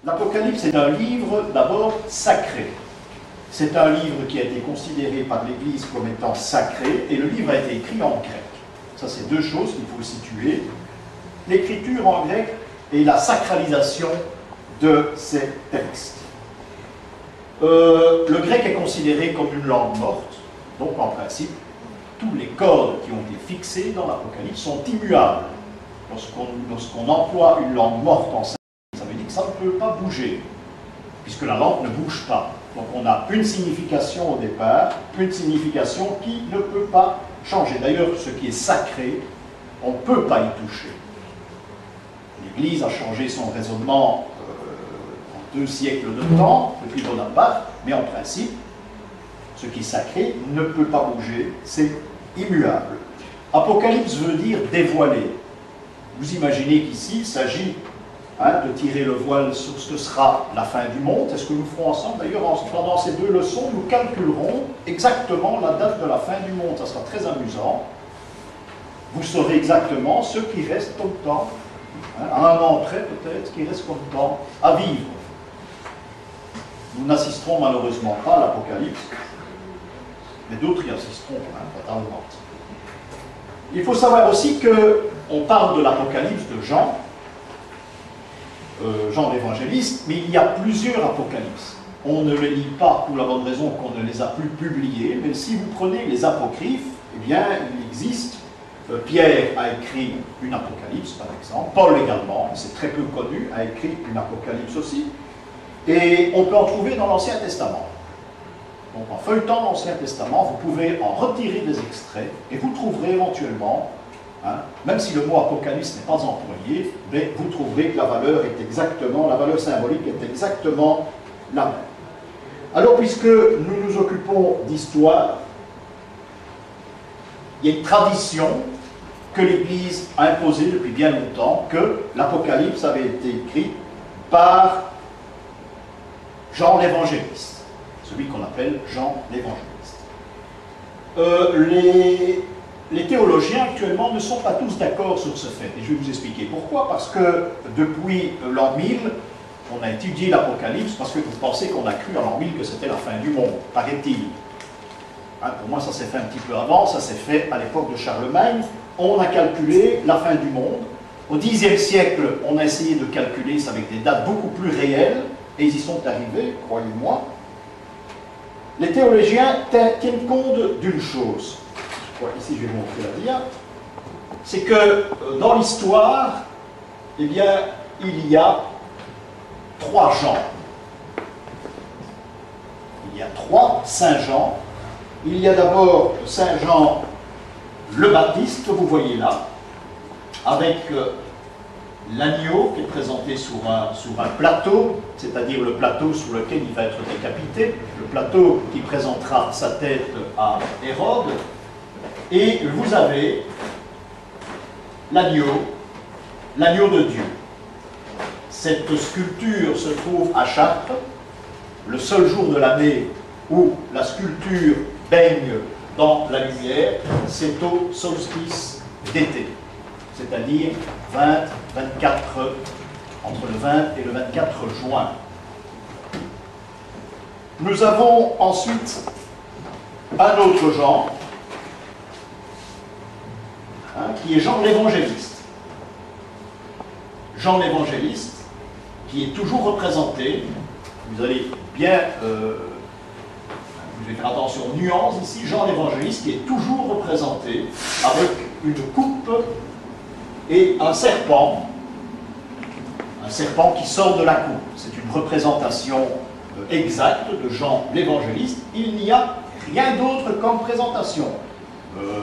L'Apocalypse est un livre d'abord sacré. C'est un livre qui a été considéré par l'Église comme étant sacré, et le livre a été écrit en grec. Ça, c'est deux choses qu'il faut situer. L'écriture en grec et la sacralisation de ces textes. Le grec est considéré comme une langue morte, donc en principe, tous les codes qui ont été fixés dans l'Apocalypse sont immuables. Lorsqu'on emploie une langue morte en sanskrit, ça veut dire que ça ne peut pas bouger, puisque la langue ne bouge pas. Donc on a une signification au départ, une signification qui ne peut pas changer. D'ailleurs, ce qui est sacré, on ne peut pas y toucher. L'Église a changé son raisonnement en 2 siècles de temps, depuis Bonaparte, mais en principe, ce qui est sacré ne peut pas bouger, c'est immuable. Apocalypse veut dire dévoiler. Vous imaginez qu'ici, il s'agit de tirer le voile sur ce que sera la fin du monde. C'est ce que nous ferons ensemble. D'ailleurs, pendant ces 2 leçons, nous calculerons exactement la date de la fin du monde. Ça sera très amusant. Vous saurez exactement ce qui reste comme temps, à un an près peut-être, qui reste comme temps à vivre. Nous n'assisterons malheureusement pas à l'Apocalypse, mais d'autres y assisteront, fatalement. Il faut savoir aussi qu'on parle de l'Apocalypse de Jean, Jean l'évangéliste, mais il y a plusieurs apocalypses. On ne les lit pas pour la bonne raison qu'on ne les a plus publiés, mais si vous prenez les apocryphes, eh bien, il existe, Pierre a écrit une apocalypse, par exemple, Paul également, c'est très peu connu, a écrit une apocalypse aussi, et on peut en trouver dans l'Ancien Testament. Donc en feuilletant l'Ancien Testament, vous pouvez en retirer des extraits, et vous trouverez éventuellement, même si le mot apocalypse n'est pas employé, mais vous trouverez que la valeur est exactement, la valeur symbolique est exactement la même. Alors, puisque nous nous occupons d'histoire, il y a une tradition que l'Église a imposée depuis bien longtemps, que l'Apocalypse avait été écrit par Jean l'évangéliste, celui qu'on appelle Jean l'évangéliste. Les théologiens actuellement ne sont pas tous d'accord sur ce fait, et je vais vous expliquer pourquoi. Parce que depuis l'an 1000, on a étudié l'Apocalypse, parce que vous pensez qu'on a cru en l'an 1000 que c'était la fin du monde, paraît-il. Pour moi, ça s'est fait un petit peu avant, ça s'est fait à l'époque de Charlemagne. On a calculé la fin du monde. Au Xe siècle, on a essayé de calculer ça avec des dates beaucoup plus réelles, et ils y sont arrivés, croyez-moi. Les théologiens tiennent compte d'une chose. Ici, je vais vous montrer la dia. C'est que dans l'histoire, eh bien, il y a 3 Jean. Il y a 3 Saint Jean. Il y a d'abord Saint Jean le Baptiste, que vous voyez là, avec l'agneau qui est présenté sur un plateau, c'est-à-dire le plateau sur lequel il va être décapité, le plateau qui présentera sa tête à Hérode. Et vous avez l'agneau de Dieu. Cette sculpture se trouve à Chartres, le seul jour de l'année où la sculpture baigne dans la lumière, c'est au solstice d'été, c'est-à-dire 24, entre le 20 et le 24 juin. Nous avons ensuite un autre Jean, qui est Jean l'évangéliste. Jean l'évangéliste, qui est toujours représenté, vous allez bien, vous allez faire attention aux nuances ici, Jean l'évangéliste qui est toujours représenté avec une coupe et un serpent qui sort de la coupe. C'est une représentation exacte de Jean l'évangéliste. Il n'y a rien d'autre comme présentation.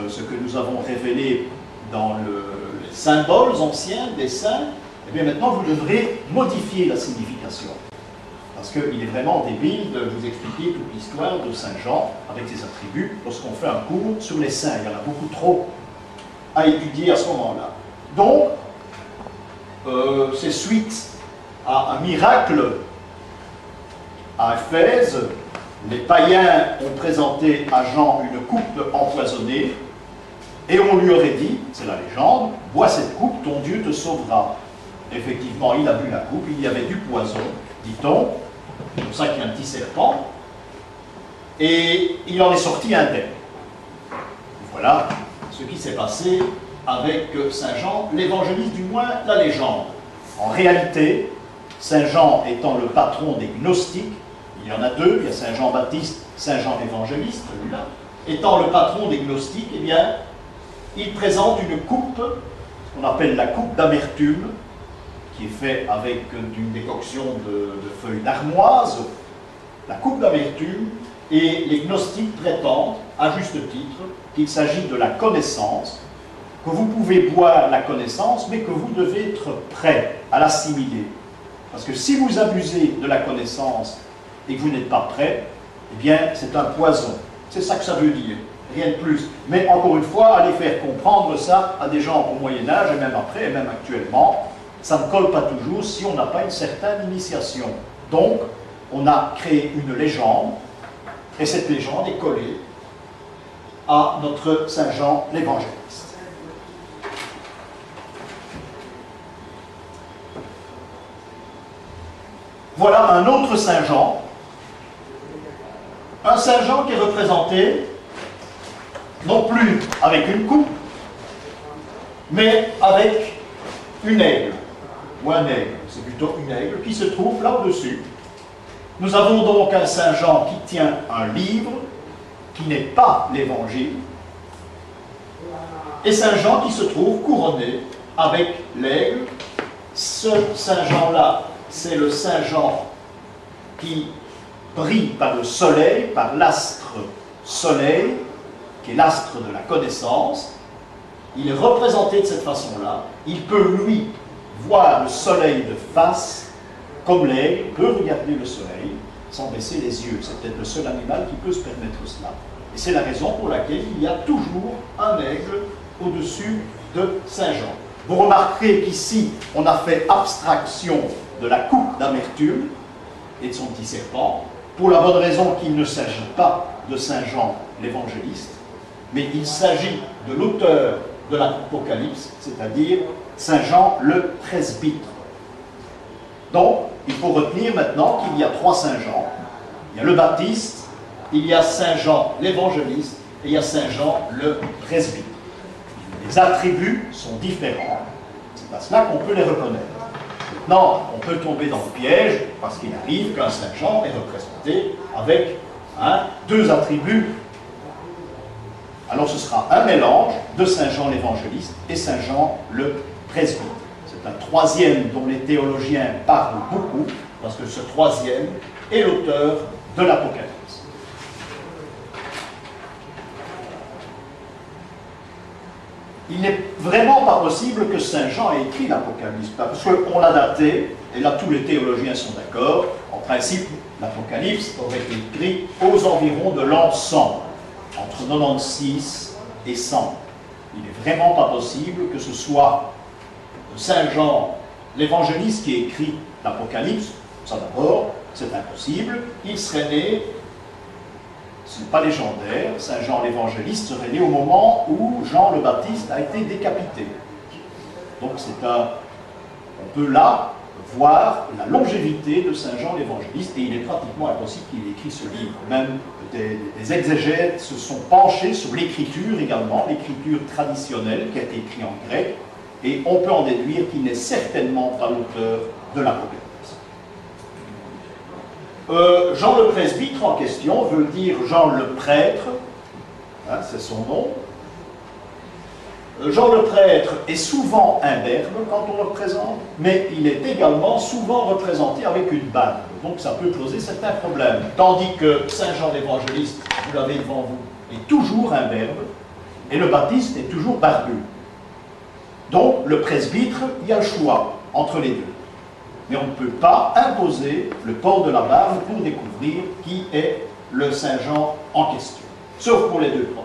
Ce que nous avons révélé dans les symboles anciens des saints, et bien maintenant vous devrez modifier la signification. Parce qu'il est vraiment débile de vous expliquer toute l'histoire de Saint Jean avec ses attributs lorsqu'on fait un cours sur les saints. Il y en a beaucoup trop à étudier à ce moment-là. Donc, c'est suite à un miracle à Éphèse. Les païens ont présenté à Jean une coupe empoisonnée et on lui aurait dit, c'est la légende, bois cette coupe, ton Dieu te sauvera. Effectivement, il a bu la coupe, il y avait du poison dit-on. C'est pour ça qu'il y a un petit serpent. Et il en est sorti indemne. Voilà ce qui s'est passé avec Saint Jean l'évangéliste, du moins la légende. En réalité, Saint Jean étant le patron des gnostiques, il y en a deux, il y a Saint Jean-Baptiste, Saint Jean l'évangéliste, celui-là, étant le patron des gnostiques, eh bien, il présente une coupe, ce qu'on appelle la coupe d'amertume, qui est faite avec une décoction de feuilles d'armoise, la coupe d'amertume, et les gnostiques prétendent, à juste titre, qu'il s'agit de la connaissance, que vous pouvez boire la connaissance, mais que vous devez être prêt à l'assimiler. Parce que si vous abusez de la connaissance et que vous n'êtes pas prêt, eh bien, c'est un poison. C'est ça que ça veut dire, rien de plus. Mais encore une fois, aller faire comprendre ça à des gens au Moyen-Âge, et même après, et même actuellement, ça ne colle pas toujours si on n'a pas une certaine initiation. Donc, on a créé une légende, et cette légende est collée à notre Saint Jean l'évangéliste. Voilà un autre Saint Jean, un Saint Jean qui est représenté non plus avec une coupe, mais avec une aigle, ou un aigle, c'est plutôt une aigle, qui se trouve là au-dessus. Nous avons donc un Saint Jean qui tient un livre, qui n'est pas l'Évangile, et Saint Jean qui se trouve couronné avec l'aigle. Ce Saint Jean-là, c'est le Saint Jean qui brille par le soleil, par l'astre soleil, qui est l'astre de la connaissance. Il est représenté de cette façon-là. Il peut, lui, voir le soleil de face, comme l'aigle peut regarder le soleil sans baisser les yeux. C'est peut-être le seul animal qui peut se permettre cela. Et c'est la raison pour laquelle il y a toujours un aigle au-dessus de Saint Jean. Vous remarquerez qu'ici, on a fait abstraction de la coupe d'amertume et de son petit serpent, pour la bonne raison qu'il ne s'agit pas de Saint Jean l'évangéliste, mais il s'agit de l'auteur de l'Apocalypse, c'est-à-dire Saint Jean le presbytre. Donc, il faut retenir maintenant qu'il y a trois Saint Jean. Il y a le Baptiste, il y a Saint Jean l'évangéliste, et il y a Saint Jean le presbytre. Les attributs sont différents, c'est à cela qu'on peut les reconnaître. Maintenant, on peut tomber dans le piège, parce qu'il arrive qu'un Saint Jean est représenté avec deux attributs. Alors ce sera un mélange de Saint Jean l'évangéliste et Saint Jean le presbytre. C'est un troisième dont les théologiens parlent beaucoup, parce que ce troisième est l'auteur de l'Apocalypse. Il n'est vraiment pas possible que Saint Jean ait écrit l'Apocalypse, parce qu'on l'a daté, et là tous les théologiens sont d'accord, en principe l'Apocalypse aurait été écrit aux environs de l'an 100, entre 96 et 100. Il n'est vraiment pas possible que ce soit Saint Jean l'évangéliste qui ait écrit l'Apocalypse. Ça d'abord, c'est impossible. Il serait né, ce n'est pas légendaire, Saint Jean l'évangéliste serait né au moment où Jean le Baptiste a été décapité. Donc on peut là voir la longévité de Saint Jean l'évangéliste, et il est pratiquement impossible qu'il ait écrit ce livre. Même des exégètes se sont penchés sur l'écriture également, l'écriture traditionnelle qui a été écrite en grec, et on peut en déduire qu'il n'est certainement pas l'auteur de l'Apocalypse. Jean le presbytre en question veut dire Jean le prêtre, c'est son nom. Jean le prêtre est souvent un verbe quand on le représente, mais il est également souvent représenté avec une barbe. Donc ça peut poser certains problèmes. Tandis que Saint Jean l'évangéliste, vous l'avez devant vous, est toujours un verbe, et le baptiste est toujours barbu. Donc le presbytre, il y a le choix entre les deux. Mais on ne peut pas imposer le port de la barbe pour découvrir qui est le Saint Jean en question. Sauf pour les deux preuves.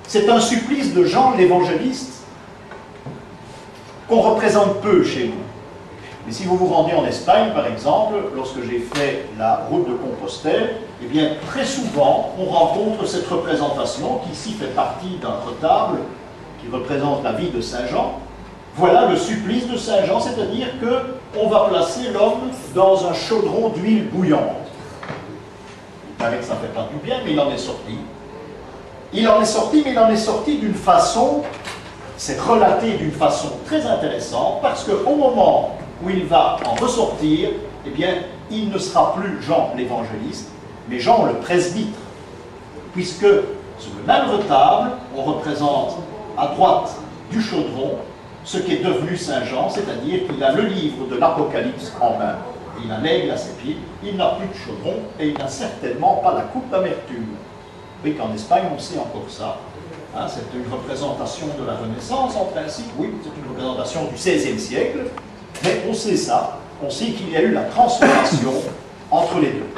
C'est un supplice de Jean l'évangéliste qu'on représente peu chez nous. Mais si vous vous rendez en Espagne, par exemple, lorsque j'ai fait la route de Compostelle, eh bien, très souvent, on rencontre cette représentation qui ici fait partie d'un retable qui représente la vie de Saint Jean. Voilà le supplice de Saint Jean, c'est-à-dire qu'on va placer l'homme dans un chaudron d'huile bouillante. Il paraît que ça ne fait pas du bien, mais il en est sorti. Il en est sorti, mais il en est sorti d'une façon, c'est relaté d'une façon très intéressante, parce qu'au moment où il va en ressortir, eh bien, il ne sera plus Jean l'évangéliste, mais Jean le presbytre, puisque sur le même retable, on représente à droite du chaudron ce qui est devenu Saint Jean, c'est-à-dire qu'il a le livre de l'Apocalypse en main, il a l'aigle à ses pieds, il n'a plus de chaudron et il n'a certainement pas la coupe d'amertume. Oui, qu'en Espagne, on sait encore ça. Hein, c'est une représentation de la Renaissance, en principe, oui, c'est une représentation du XVIe siècle, mais on sait ça, on sait qu'il y a eu la transformation entre les deux.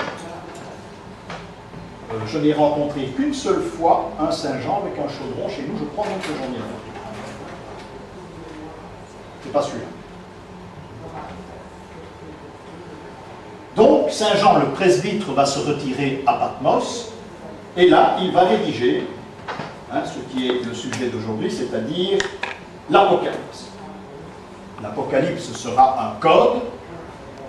Je n'ai rencontré qu'une seule fois un Saint-Jean avec un chaudron chez nous, je crois même que j'en ai un. C'est pas celui-là. Donc, Saint-Jean le presbytre va se retirer à Patmos, et là, il va rédiger ce qui est le sujet d'aujourd'hui, c'est-à-dire l'Apocalypse. L'Apocalypse sera un code.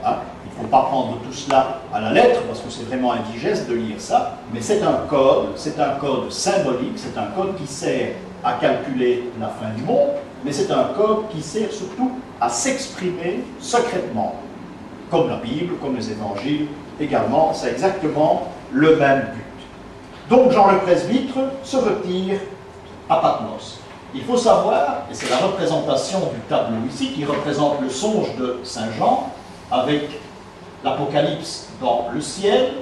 Hein, il ne faut pas prendre tout cela à la lettre, parce que c'est vraiment indigeste de lire ça, mais c'est un code symbolique, c'est un code qui sert à calculer la fin du monde, mais c'est un code qui sert surtout à s'exprimer secrètement, comme la Bible, comme les évangiles également, c'est exactement le même but. Donc Jean le presbytre se retire à Patmos. Il faut savoir, et c'est la représentation du tableau ici, qui représente le songe de Saint Jean, avec l'Apocalypse dans le ciel.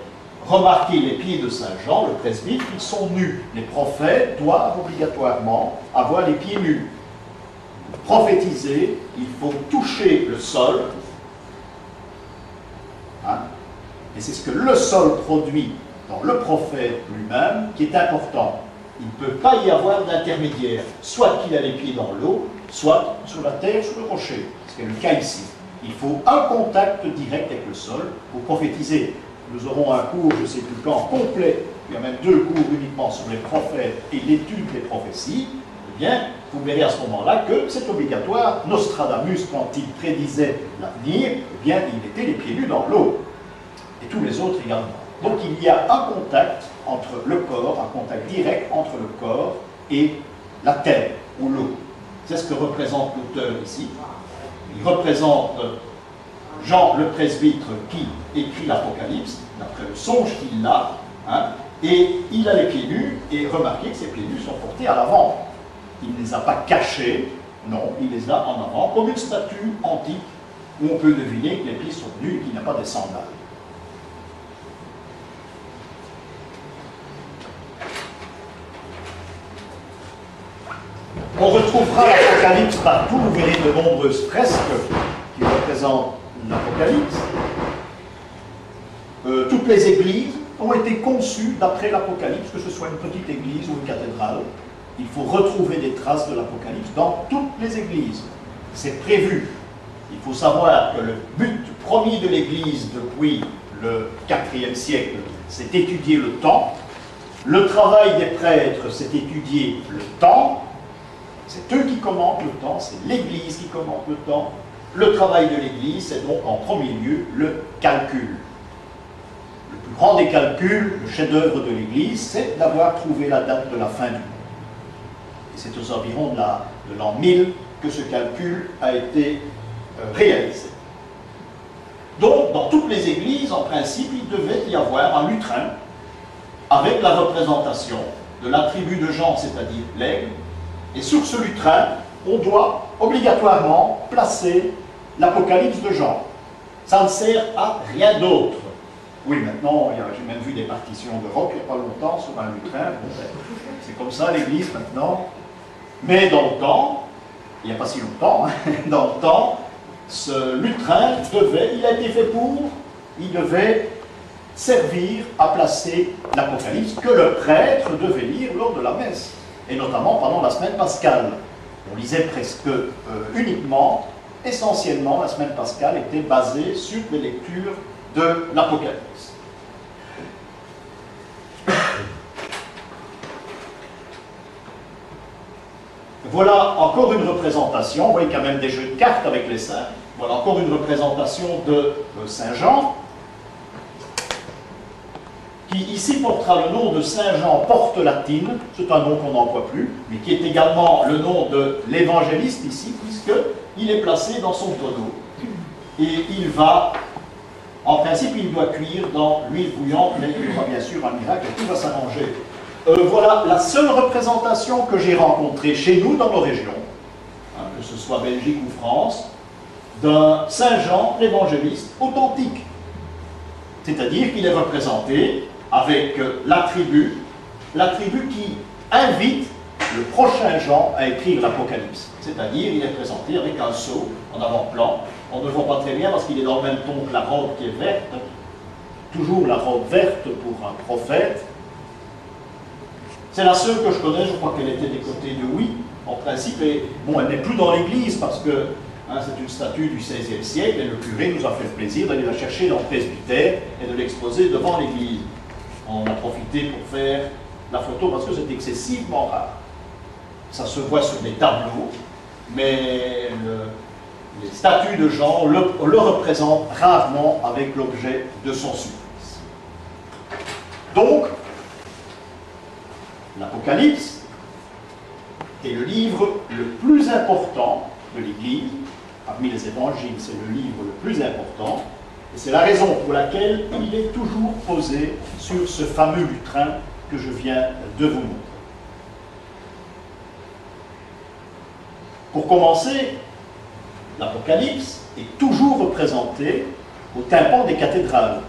Remarquez les pieds de Saint Jean, le presbytre, ils sont nus. Les prophètes doivent obligatoirement avoir les pieds nus. Prophétiser, il faut toucher le sol. Hein? Et c'est ce que le sol produit dans le prophète lui-même qui est important. Il ne peut pas y avoir d'intermédiaire, soit qu'il a les pieds dans l'eau, soit sur la terre, sur le rocher. C'est le cas ici. Il faut un contact direct avec le sol pour prophétiser. Nous aurons un cours, je ne sais plus quand, complet, il y a même 2 cours uniquement sur les prophètes et l'étude des prophéties. Eh bien, vous verrez à ce moment-là que c'est obligatoire. Nostradamus, quand il prédisait l'avenir, eh bien, il était les pieds nus dans l'eau. Et tous les autres également. Donc il y a un contact entre le corps, un contact direct entre le corps et la terre ou l'eau. C'est ce que représente l'auteur ici. Il représente Jean le presbytre qui écrit l'Apocalypse, d'après le songe qu'il a, hein, et il a les pieds nus, et remarquez que ses pieds nus sont portés à l'avant. Il ne les a pas cachés, non, il les a en avant, comme une statue antique où on peut deviner que les pieds sont nus et qu'il n'a pas des sandales. On retrouvera l'Apocalypse partout, vous verrez de nombreuses fresques qui représentent l'Apocalypse. Toutes les églises ont été conçues d'après l'Apocalypse, que ce soit une petite église ou une cathédrale. Il faut retrouver des traces de l'Apocalypse dans toutes les églises. C'est prévu. Il faut savoir que le but premier de l'Église depuis le IVe siècle, c'est d'étudier le temps. Le travail des prêtres, c'est d'étudier le temps. C'est eux qui commentent le temps, c'est l'Église qui commente le temps. Le travail de l'Église, c'est donc en premier lieu le calcul. Le plus grand des calculs, le chef-d'œuvre de l'Église, c'est d'avoir trouvé la date de la fin du monde. Et c'est aux environs de l'an 1000 que ce calcul a été réalisé. Donc, dans toutes les églises, en principe, il devait y avoir un lutrin avec la représentation de l'attribut de Jean, c'est-à-dire l'aigle. Et sur ce lutrin, on doit obligatoirement placer l'Apocalypse de Jean. Ça ne sert à rien d'autre. Oui, maintenant, j'ai même vu des partitions de rock il n'y a pas longtemps sur un lutrin. Bon, c'est comme ça l'Église maintenant. Mais dans le temps, il n'y a pas si longtemps, hein, dans le temps, ce lutrin il a été fait il devait servir à placer l'Apocalypse que le prêtre devait lire lors de la messe, et notamment pendant la semaine pascale. On lisait presque uniquement, essentiellement, la semaine pascale était basée sur les lectures de l'Apocalypse. voilà encore une représentation, vous voyez qu'il y a même des jeux de cartes avec les saints. Voilà encore une représentation de Saint Jean, qui ici portera le nom de Saint Jean Porte Latine, c'est un nom qu'on n'emploie plus, mais qui est également le nom de l'évangéliste ici, puisqu'il est placé dans son tonneau. Et il va, en principe, il doit cuire dans l'huile bouillante, mais il y aura bien sûr un miracle et tout va s'arranger. Voilà la seule représentation que j'ai rencontrée chez nous, dans nos régions, hein, que ce soit Belgique ou France, d'un Saint Jean l'évangéliste authentique. C'est-à-dire qu'il est représenté avec l'attribut qui invite le prochain Jean à écrire l'Apocalypse. C'est-à-dire il est présenté avec un sceau en avant-plan. On ne le voit pas très bien parce qu'il est dans le même ton que la robe qui est verte. Toujours la robe verte pour un prophète. C'est la seule que je connais, je crois qu'elle était des côtés de Oui, en principe. Et bon, elle n'est plus dans l'église parce que hein, c'est une statue du XVIe siècle et le curé nous a fait le plaisir d'aller la chercher dans le presbytère et de l'exposer devant l'église. On a profité pour faire la photo parce que c'est excessivement rare. Ça se voit sur des tableaux, mais les statues de Jean le représentent rarement avec l'objet de son supplice. Donc, l'Apocalypse est le livre le plus important de l'Église. Parmi les évangiles, c'est le livre le plus important. Et c'est la raison pour laquelle il est toujours posé sur ce fameux lutrin que je viens de vous montrer. Pour commencer, l'Apocalypse est toujours représenté au tympan des cathédrales.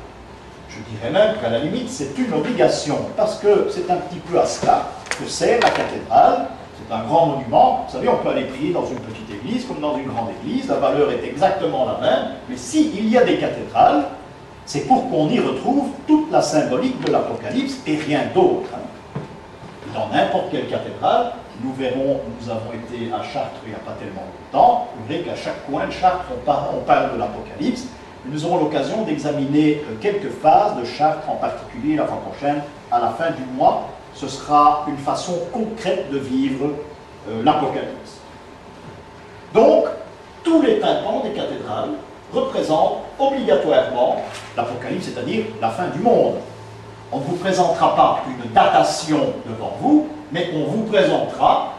Je dirais même qu'à la limite, c'est une obligation, parce que c'est un petit peu à cela que sert la cathédrale. C'est un grand monument. Vous savez, on peut aller prier dans une petite église comme dans une grande église. La valeur est exactement la même. Mais s'il y a des cathédrales, c'est pour qu'on y retrouve toute la symbolique de l'Apocalypse et rien d'autre. Dans n'importe quelle cathédrale, nous verrons, nous avons été à Chartres il n'y a pas tellement longtemps, vous verrez qu'à chaque coin de Chartres, on parle de l'Apocalypse. Nous aurons l'occasion d'examiner quelques phases de Chartres, en particulier la fois prochaine, à la fin du mois. Ce sera une façon concrète de vivre l'Apocalypse. Donc, tous les tympans des cathédrales représentent obligatoirement l'Apocalypse, c'est-à-dire la fin du monde. On ne vous présentera pas une datation devant vous, mais on vous présentera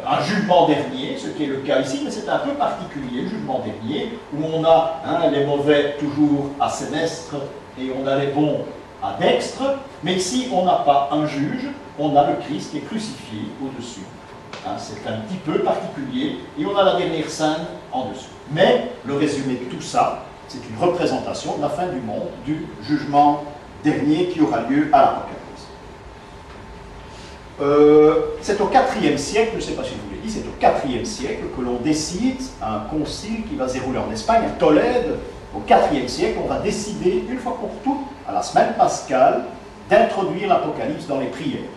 un jugement dernier, ce qui est le cas ici, mais c'est un peu particulier, le jugement dernier, où on a les mauvais toujours à sénestre et on a les bons à dextre, mais ici on n'a pas un juge, on a le Christ qui est crucifié au-dessus. C'est un petit peu particulier, et on a la dernière scène en dessous. Mais le résumé de tout ça, c'est une représentation de la fin du monde, du jugement dernier qui aura lieu à l'Apocalypse. C'est au IVe siècle, je ne sais pas si je vous l'ai dit, c'est au IVe siècle que l'on décide, un concile qui va se dérouler en Espagne, à Tolède, au IVe siècle, on va décider, une fois pour toutes, à la semaine pascale, d'introduire l'Apocalypse dans les prières.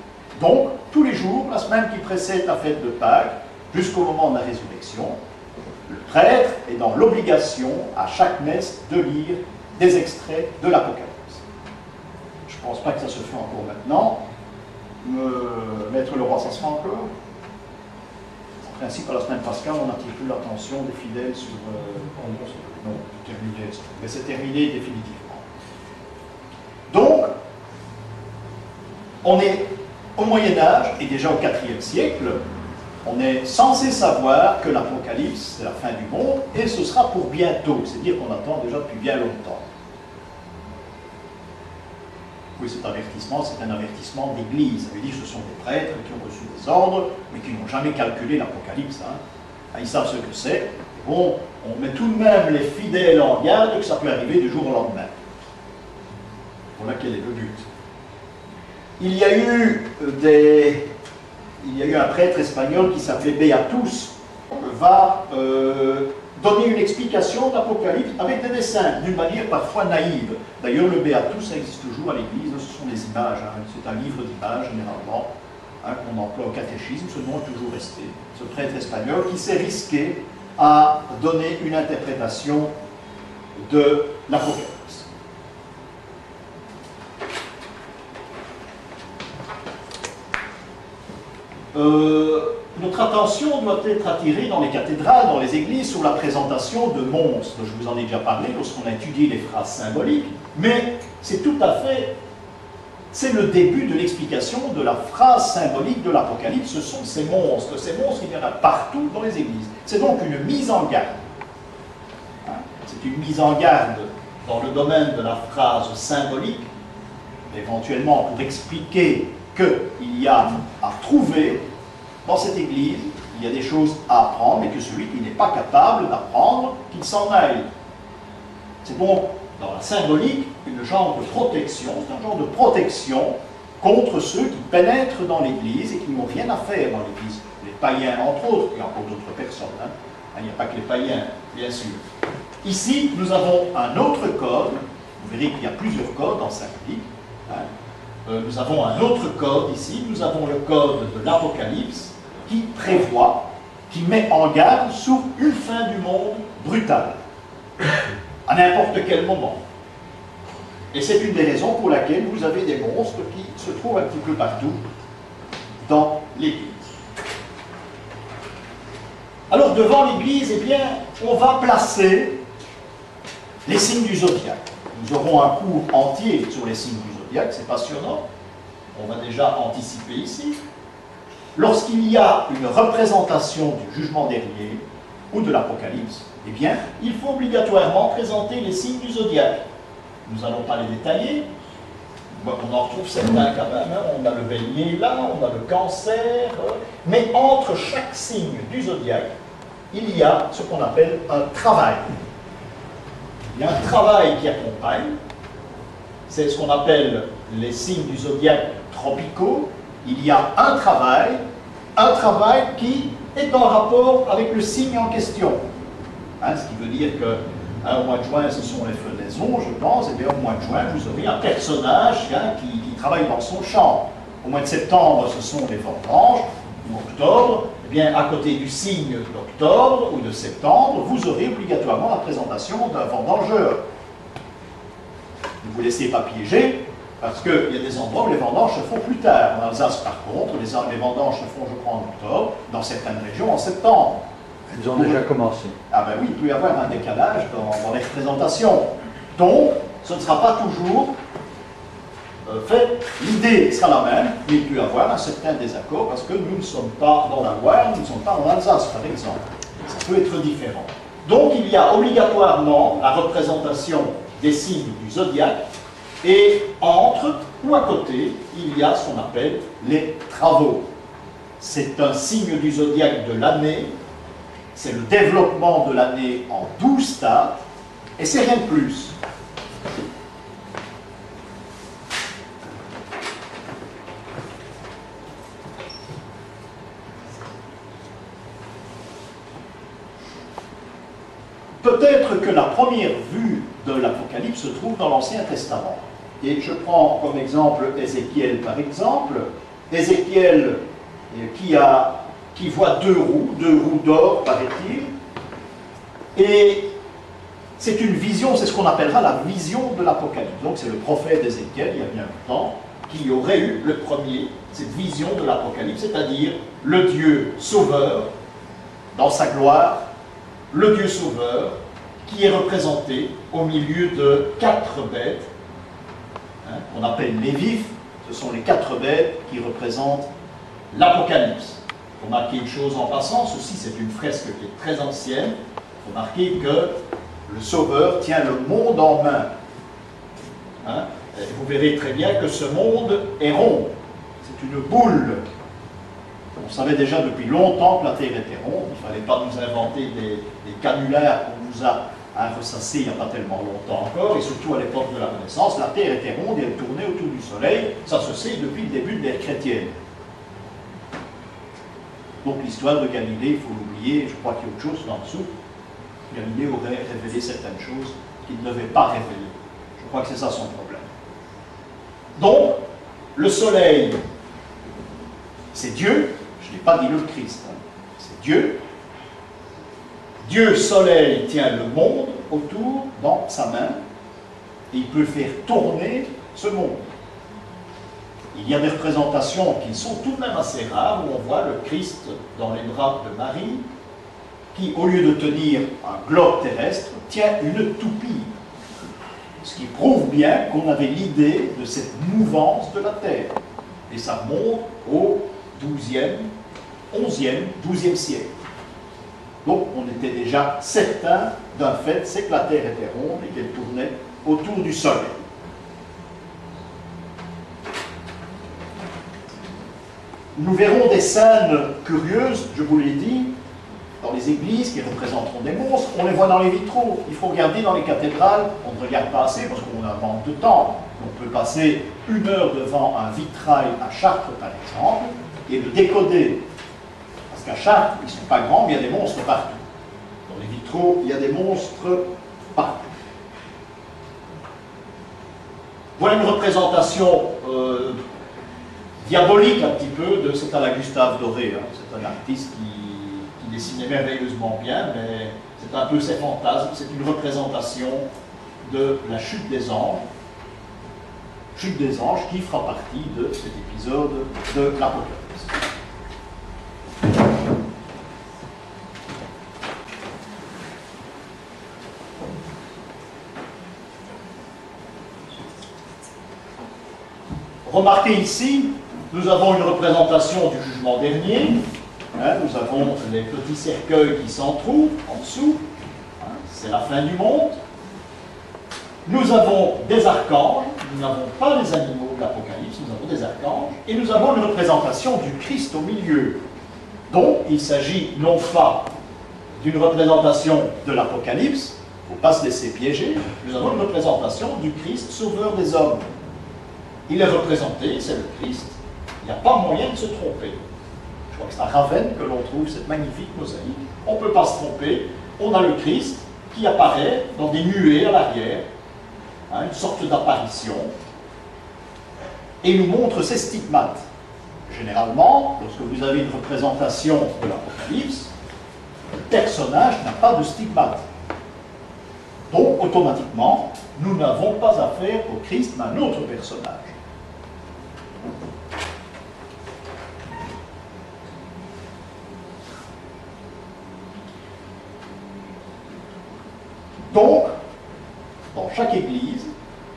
Donc, tous les jours, la semaine qui précède la fête de Pâques, jusqu'au moment de la résurrection, le prêtre est dans l'obligation, à chaque messe, de lire des extraits de l'Apocalypse. Je ne pense pas que ça se fait encore maintenant. Maître Leroy, ça se fait encore? En principe, à la semaine pascale, on n'attire plus l'attention des fidèles sur... non, c'est terminé, mais c'est terminé définitivement. Donc, on est au Moyen-Âge, et déjà au IVe siècle, on est censé savoir que l'Apocalypse, c'est la fin du monde, et ce sera pour bientôt, c'est-à-dire qu'on attend déjà depuis bien longtemps. Oui, cet avertissement, c'est un avertissement d'église. Ça veut dire que ce sont des prêtres qui ont reçu des ordres, mais qui n'ont jamais calculé l'Apocalypse. Ils savent ce que c'est. Bon, on met tout de même les fidèles en garde que ça peut arriver du jour au lendemain. Voilà quel est le but. Il y a eu un prêtre espagnol qui s'appelait Beatus, va donner une explication de l'Apocalypse avec des dessins, d'une manière parfois naïve. D'ailleurs, le Beatus, ça existe toujours à l'église, ce sont des images, c'est un livre d'images généralement, qu'on emploie au catéchisme, ce nom est toujours resté. Ce prêtre espagnol qui s'est risqué à donner une interprétation de l'Apocalypse. notre attention doit être attirée dans les cathédrales, dans les églises, sur la présentation de monstres. Je vous en ai déjà parlé lorsqu'on a étudié les phrases symboliques, mais c'est tout à fait... C'est le début de l'explication de la phrase symbolique de l'Apocalypse. Ce sont ces monstres. Ces monstres, il y en a partout dans les églises. C'est donc une mise en garde. C'est une mise en garde dans le domaine de la phrase symbolique, éventuellement pour expliquer qu'il y a à trouver dans cette église, il y a des choses à apprendre, et que celui qui n'est pas capable d'apprendre, qu'il s'en aille. C'est donc, dans la symbolique, une genre de protection, c'est un genre de protection contre ceux qui pénètrent dans l'église et qui n'ont rien à faire dans l'église. Les païens, entre autres, il y a encore d'autres personnes, hein. Il n'y a pas que les païens, bien sûr. Ici, nous avons un autre code, vous verrez qu'il y a plusieurs codes en symbolique, hein. Nous avons un autre code ici, nous avons le code de l'Apocalypse qui prévoit, qui met en garde sur une fin du monde brutale, à n'importe quel moment. Et c'est une des raisons pour laquelle vous avez des monstres qui se trouvent un petit peu partout dans l'Église. Alors devant l'Église, eh bien, on va placer les signes du zodiaque. Nous aurons un cours entier sur les signes du zodiaque, c'est passionnant. On va déjà anticiper ici. Lorsqu'il y a une représentation du jugement dernier ou de l'Apocalypse, eh bien, il faut obligatoirement présenter les signes du zodiaque. Nous n'allons pas les détailler. On en retrouve certains quand même. Hein. On a le bélier là, on a le cancer. Mais entre chaque signe du zodiaque, il y a ce qu'on appelle un travail. Il y a un travail qui accompagne. C'est ce qu'on appelle les signes du zodiaque tropicaux. Il y a un travail qui est en rapport avec le signe en question. Hein, ce qui veut dire que au mois de juin, ce sont les fenaisons, je pense, et bien au mois de juin, vous aurez un personnage qui travaille dans son champ. Au mois de septembre, ce sont les vendanges, ou octobre, eh bien à côté du signe d'octobre ou de septembre, vous aurez obligatoirement la présentation d'un vendangeur. Ne vous laissez pas piéger, parce qu'il y a des endroits où les vendanges se font plus tard. En Alsace, par contre, les vendanges se font, je crois, en octobre, dans certaines régions, en septembre. Elles ont déjà commencé. Ah ben oui, il peut y avoir un décalage dans les représentations. Donc, ce ne sera pas toujours fait. L'idée sera la même, mais il peut y avoir un certain désaccord parce que nous ne sommes pas dans la Loire, nous ne sommes pas en Alsace, par exemple. Ça peut être différent. Donc, il y a obligatoirement la représentation des signes du zodiaque et entre ou à côté, il y a ce qu'on appelle les travaux. C'est un signe du zodiaque de l'année. C'est le développement de l'année en 12 stades, et c'est rien de plus. Peut-être que la première vue de l'Apocalypse se trouve dans l'Ancien Testament. Et je prends comme exemple Ézéchiel, par exemple. Ézéchiel qui voit deux roues d'or, paraît-il. Et c'est une vision, c'est ce qu'on appellera la vision de l'Apocalypse. Donc c'est le prophète Ézéchiel, il y a bien longtemps, qui aurait eu le premier, cette vision de l'Apocalypse, c'est-à-dire le Dieu sauveur, dans sa gloire, le Dieu sauveur, qui est représenté au milieu de 4 bêtes, hein, qu'on appelle les vifs. Ce sont les 4 bêtes qui représentent l'Apocalypse. Remarquez une chose en passant, ceci c'est une fresque qui est très ancienne. Remarquez que le Sauveur tient le monde en main. Hein? Vous verrez très bien que ce monde est rond. C'est une boule. On savait déjà depuis longtemps que la Terre était ronde. Il ne fallait pas nous inventer des canulars qu'on nous a ressassés il n'y a pas tellement longtemps encore, et surtout à l'époque de la Renaissance. La Terre était ronde et elle tournait autour du Soleil. Ça se sait depuis le début de l'ère chrétienne. Donc l'histoire de Galilée, il faut l'oublier, je crois qu'il y a autre chose en dessous. Galilée aurait révélé certaines choses qu'il ne devait pas révéler. Je crois que c'est ça son problème. Donc, le soleil, c'est Dieu, je n'ai pas dit le Christ, hein. C'est Dieu. Dieu, soleil, tient le monde autour dans sa main, et il peut faire tourner ce monde. il y a des représentations qui sont tout de même assez rares, où on voit le Christ dans les bras de Marie, qui, au lieu de tenir un globe terrestre, tient une toupie. Ce qui prouve bien qu'on avait l'idée de cette mouvance de la Terre. Et ça monte au XIIe, XIe, XIIe siècle. Donc on était déjà certain d'un fait, c'est que la Terre était ronde et qu'elle tournait autour du Soleil. Nous verrons des scènes curieuses, je vous l'ai dit, dans les églises qui représenteront des monstres. On les voit dans les vitraux. Il faut regarder dans les cathédrales. On ne regarde pas assez parce qu'on a un manque de temps. On peut passer 1 heure devant un vitrail à Chartres, par exemple, et le décoder. Parce qu'à Chartres, ils ne sont pas grands, mais il y a des monstres partout. Dans les vitraux, il y a des monstres partout. Voilà une représentation diabolique un petit peu de, c'est à la Gustave Doré, hein. C'est un artiste qui dessinait merveilleusement bien, mais c'est un peu ses fantasmes. C'est une représentation de la chute des anges qui fera partie de cet épisode de l'Apocalypse. Remarquez ici, nous avons une représentation du jugement dernier. Hein, nous avons les petits cercueils qui s'entrouvent en dessous. Hein, c'est la fin du monde. Nous avons des archanges. Nous n'avons pas les animaux de l'Apocalypse, nous avons des archanges. Et nous avons une représentation du Christ au milieu. Donc, il s'agit non pas d'une représentation de l'Apocalypse, il ne faut pas se laisser piéger. Nous avons une représentation du Christ, sauveur des hommes. Il est représenté, c'est le Christ. Il n'y a pas moyen de se tromper. Je crois que c'est à Ravenne que l'on trouve cette magnifique mosaïque. On ne peut pas se tromper. On a le Christ qui apparaît dans des nuées à l'arrière, hein, une sorte d'apparition, et nous montre ses stigmates. Généralement, lorsque vous avez une représentation de l'Apocalypse, le personnage n'a pas de stigmate. Donc, automatiquement, nous n'avons pas affaire au Christ, mais à un autre personnage. Donc, dans chaque église,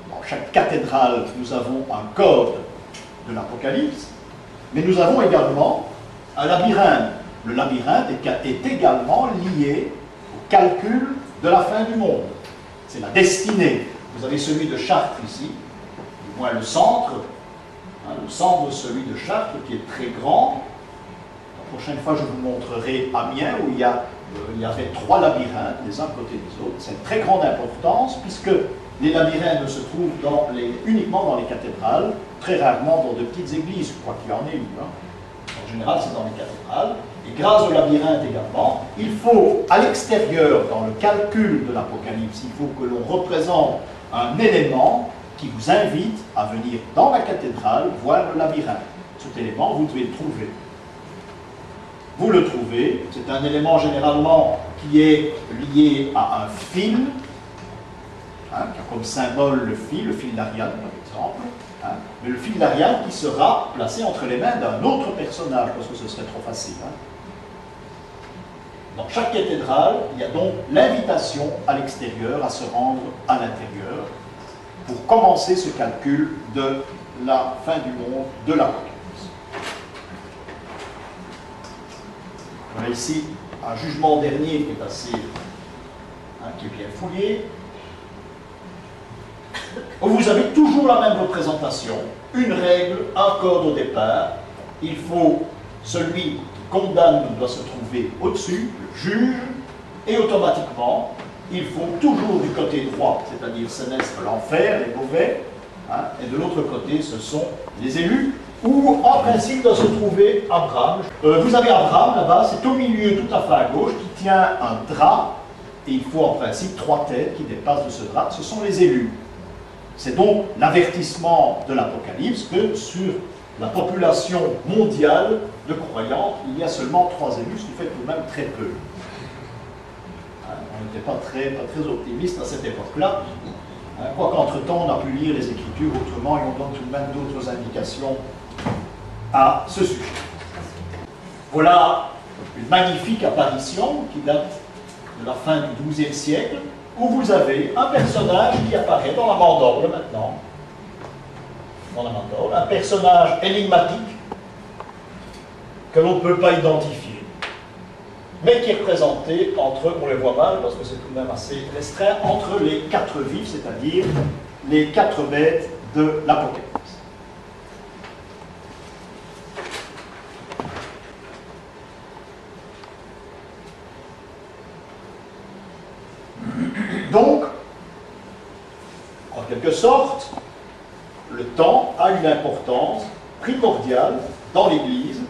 dans chaque cathédrale, nous avons un code de l'Apocalypse, mais nous avons également un labyrinthe. Le labyrinthe est également lié au calcul de la fin du monde. C'est la destinée. Vous avez celui de Chartres ici, du moins le centre de celui de Chartres qui est très grand. La prochaine fois, je vous montrerai Amiens où il y avait 3 labyrinthes, les uns côté des autres. C'est une très grande importance puisque les labyrinthes ne se trouvent uniquement dans les cathédrales, très rarement dans de petites églises, quoi qu'il y en ait eu. Hein. En général, c'est dans les cathédrales. Et grâce au labyrinthe également, il faut, à l'extérieur, dans le calcul de l'Apocalypse, il faut que l'on représente un élément qui vous invite à venir dans la cathédrale voir le labyrinthe. Cet élément, vous devez le trouver. Vous le trouvez, c'est un élément généralement qui est lié à un fil, hein, qui a comme symbole le fil d'Ariane par exemple, hein, mais le fil d'Ariane qui sera placé entre les mains d'un autre personnage, parce que ce serait trop facile. Hein. Dans chaque cathédrale, il y a donc l'invitation à l'extérieur à se rendre à l'intérieur pour commencer ce calcul de la fin du monde, de l'Apocalypse. On a ici un jugement dernier qui est assez, qui est bien fouillé. Vous avez toujours la même représentation, une règle, un code au départ. Il faut celui qui condamne doit se trouver au-dessus, le juge, et automatiquement, il faut toujours du côté droit, c'est-à-dire Sénestre, l'enfer, les mauvais, hein, et de l'autre côté, ce sont les élus, où en principe doit se trouver Abraham. Vous avez Abraham là-bas, c'est au milieu, tout à fait à gauche, qui tient un drap, et il faut en principe 3 têtes qui dépassent de ce drap, ce sont les élus. C'est donc l'avertissement de l'Apocalypse que sur la population mondiale de croyants, il y a seulement 3 élus, ce qui fait tout de même très peu. On n'était pas très optimiste à cette époque-là. Quoique entre-temps, on a pu lire les Écritures autrement et on donne tout de même d'autres indications à ce sujet. Voilà une magnifique apparition qui date de la fin du XIIe siècle, où vous avez un personnage qui apparaît dans la mandorle maintenant, un personnage énigmatique que l'on ne peut pas identifier, mais qui est représenté entre, on les voit mal parce que c'est tout de même assez restreint, entre les 4 vifs, c'est-à-dire les 4 bêtes de l'Apocalypse. Donc, en quelque sorte, le temps a une importance primordiale dans l'Église.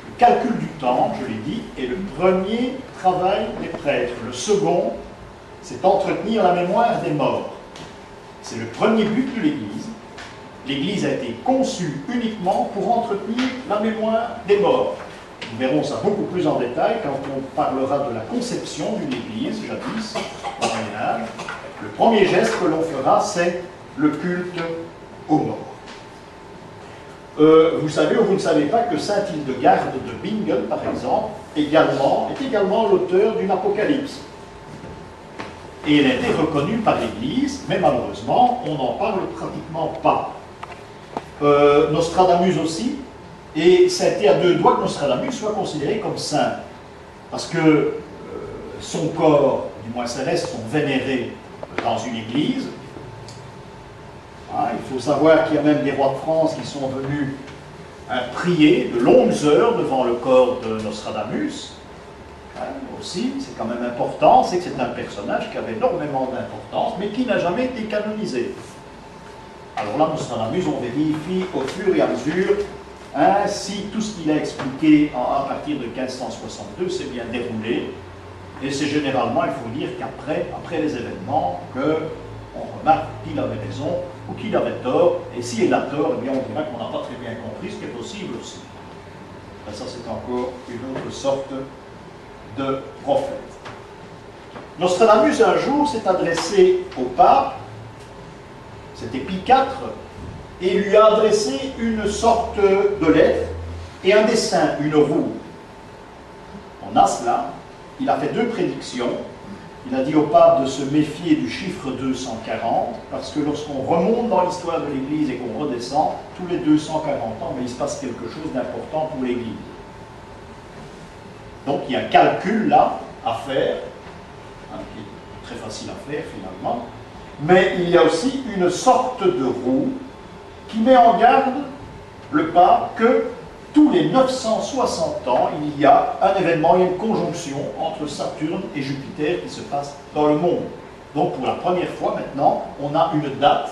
Le calcul du temps, je l'ai dit, est le premier travail des prêtres. Le second, c'est entretenir la mémoire des morts. C'est le premier but de l'Église. L'Église a été conçue uniquement pour entretenir la mémoire des morts. Nous verrons ça beaucoup plus en détail quand on parlera de la conception d'une Église, jadis, au Moyen-Âge. Le premier geste que l'on fera, c'est le culte aux morts. Vous savez ou vous ne savez pas que saint Hildegarde de Bingen, par exemple, est également l'auteur d'une Apocalypse. Et elle a été reconnue par l'Église, mais malheureusement, on n'en parle pratiquement pas. Nostradamus aussi, et ça a été à 2 doigts que Nostradamus soit considéré comme saint. Parce que son corps, du moins ses restes, sont vénérés dans une église. Il faut savoir qu'il y a même des rois de France qui sont venus prier de longues heures devant le corps de Nostradamus. Aussi, c'est quand même important, c'est que c'est un personnage qui avait énormément d'importance, mais qui n'a jamais été canonisé. Alors là, Nostradamus, on vérifie au fur et à mesure si tout ce qu'il a expliqué à partir de 1562 s'est bien déroulé. Et c'est généralement, il faut dire qu'après les événements, qu'on remarque qu'il avait raison ou qu'il avait tort. Et s'il a tort, eh bien, on dira qu'on n'a pas très bien compris, ce qui est possible aussi. Et ça, c'est encore une autre sorte de prophète. Nostradamus, un jour, s'est adressé au pape, c'était Pie IV, et lui a adressé une sorte de lettre et un dessin, une roue. On a cela. Il a fait 2 prédictions. Il a dit au pape de se méfier du chiffre 240, parce que lorsqu'on remonte dans l'histoire de l'Église et qu'on redescend, tous les 240 ans, mais il se passe quelque chose d'important pour l'Église. Donc il y a un calcul là à faire, qui est très facile à faire finalement, mais il y a aussi une sorte de roue qui met en garde le pape que tous les 960 ans, il y a un événement, il y a une conjonction entre Saturne et Jupiter qui se passe dans le monde. Donc pour la première fois maintenant, on a une date,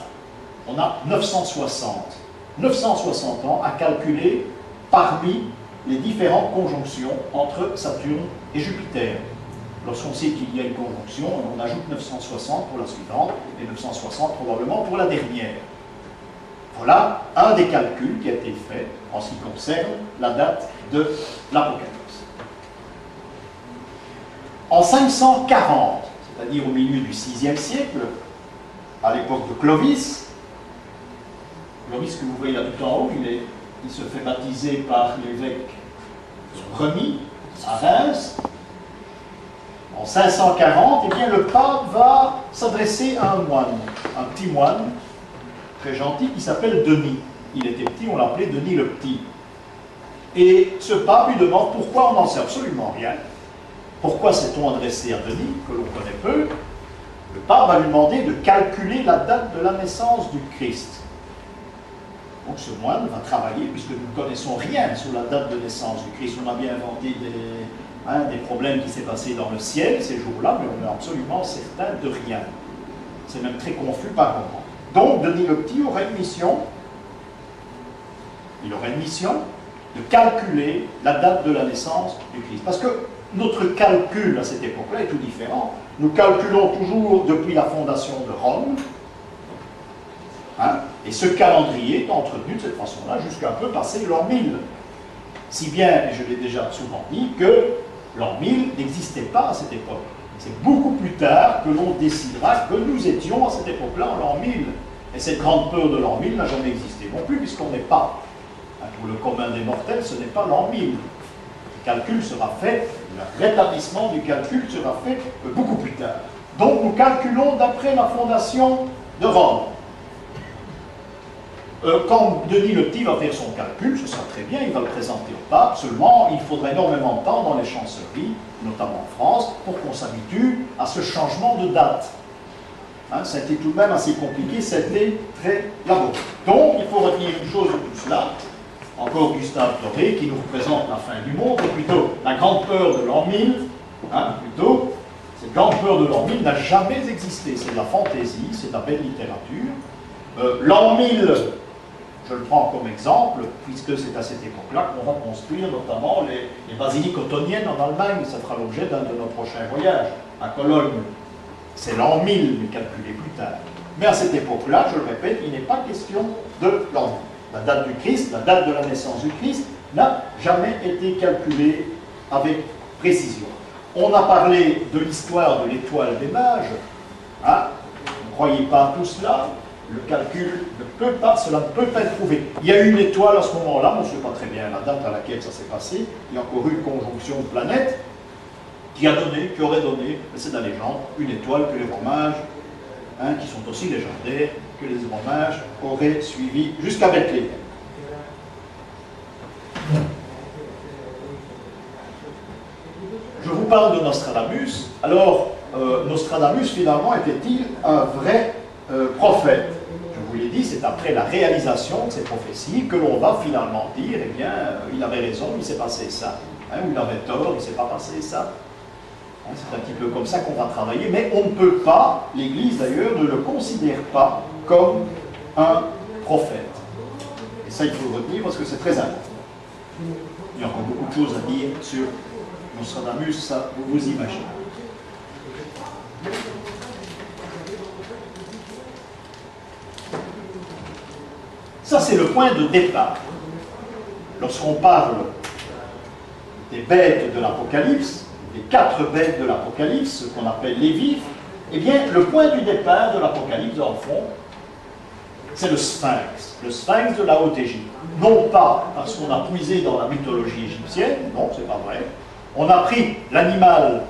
on a 960. 960 ans à calculer parmi les différentes conjonctions entre Saturne et Jupiter. Lorsqu'on sait qu'il y a une conjonction, on ajoute 960 pour la suivante, et 960 probablement pour la dernière. Voilà un des calculs qui a été fait en ce qui concerne la date de l'Apocalypse. En 540, c'est-à-dire au milieu du VIe siècle, à l'époque de Clovis que vous voyez là tout en haut, il se fait baptiser par l'évêque Remi à Reims. En 540, eh bien, le pape va s'adresser à un moine, un petit moine, très gentil, qui s'appelle Denis. Il était petit, on l'appelait Denis le Petit. Et ce pape lui demande pourquoi on n'en sait absolument rien. Pourquoi s'est-on adressé à Denis, que l'on connaît peu? Le pape va lui demander de calculer la date de la naissance du Christ. Donc ce moine va travailler, puisque nous ne connaissons rien sur la date de naissance du Christ. On a bien inventé des problèmes qui s'est passé dans le ciel ces jours-là, mais on n'est absolument certain de rien. C'est même très confus par moments. Donc, Denis le Petit aurait une mission, de calculer la date de la naissance du Christ. Parce que notre calcul à cette époque-là est tout différent. Nous calculons toujours depuis la fondation de Rome, et ce calendrier est entretenu de cette façon-là jusqu'à un peu passer l'an 1000. Si bien, et je l'ai déjà souvent dit, que l'an 1000 n'existait pas à cette époque. C'est beaucoup plus tard que l'on décidera que nous étions à cette époque-là en l'an 1000. Et cette grande peur de l'an 1000 n'a jamais existé non plus, puisqu'on n'est pas, pour le commun des mortels, ce n'est pas l'an 1000. Le calcul sera fait, le rétablissement du calcul sera fait beaucoup plus tard. Donc nous calculons d'après la fondation de Rome. Quand Denis le Petit va faire son calcul, ce sera très bien, il va le présenter au pape, seulement il faudra énormément de temps dans les chancelleries, notamment en France, pour qu'on s'habitue à ce changement de date. Hein, c'était tout de même assez compliqué, c'était très laborieux. Donc il faut retenir une chose de tout cela, encore Gustave Doré qui nous représente la fin du monde, ou plutôt la grande peur de l'an 1000, hein, plutôt, cette grande peur de l'an 1000 n'a jamais existé, c'est de la fantaisie, c'est de la belle littérature. L'an 1000, je le prends comme exemple, puisque c'est à cette époque-là qu'on va construire notamment les basiliques ottoniennes en Allemagne. Ça fera l'objet d'un de nos prochains voyages à Cologne. C'est l'an 1000, mais calculé plus tard. Mais à cette époque-là, je le répète, il n'est pas question de l'an 1000. La date du Christ, la date de la naissance du Christ, n'a jamais été calculée avec précision. On a parlé de l'histoire de l'étoile des mages. Hein? Ne croyez pas à tout cela. Le calcul ne peut pas, cela ne peut pas être prouvé. Il y a une étoile à ce moment-là, on ne sait pas très bien la date à laquelle ça s'est passé, il y a encore eu une conjonction de planètes qui a donné, qui aurait donné, c'est de la légende, une étoile que les Romains, hein, qui sont aussi légendaires, que les Romains auraient suivi jusqu'à Bethléem. Je vous parle de Nostradamus. Alors, Nostradamus, finalement, était-il un vrai prophète? Je vous l'ai dit, c'est après la réalisation de ces prophéties que l'on va finalement dire, eh bien, il avait raison, il s'est passé ça. Hein, ou il avait tort, il ne s'est pas passé ça. Hein, c'est un petit peu comme ça qu'on va travailler, mais on ne peut pas, l'Église d'ailleurs, ne le considère pas comme un prophète. Et ça, il faut le retenir parce que c'est très important. Il y a encore beaucoup de choses à dire sur Nostradamus, ça, vous vous imaginez. Ça, c'est le point de départ. Lorsqu'on parle des bêtes de l'Apocalypse, des 4 bêtes de l'Apocalypse, ce qu'on appelle les vifs, eh bien, le point du départ de l'Apocalypse, dans le fond, c'est le sphinx de la Haute-Égypte. Non pas parce qu'on a puisé dans la mythologie égyptienne, non, c'est pas vrai. On a pris l'animal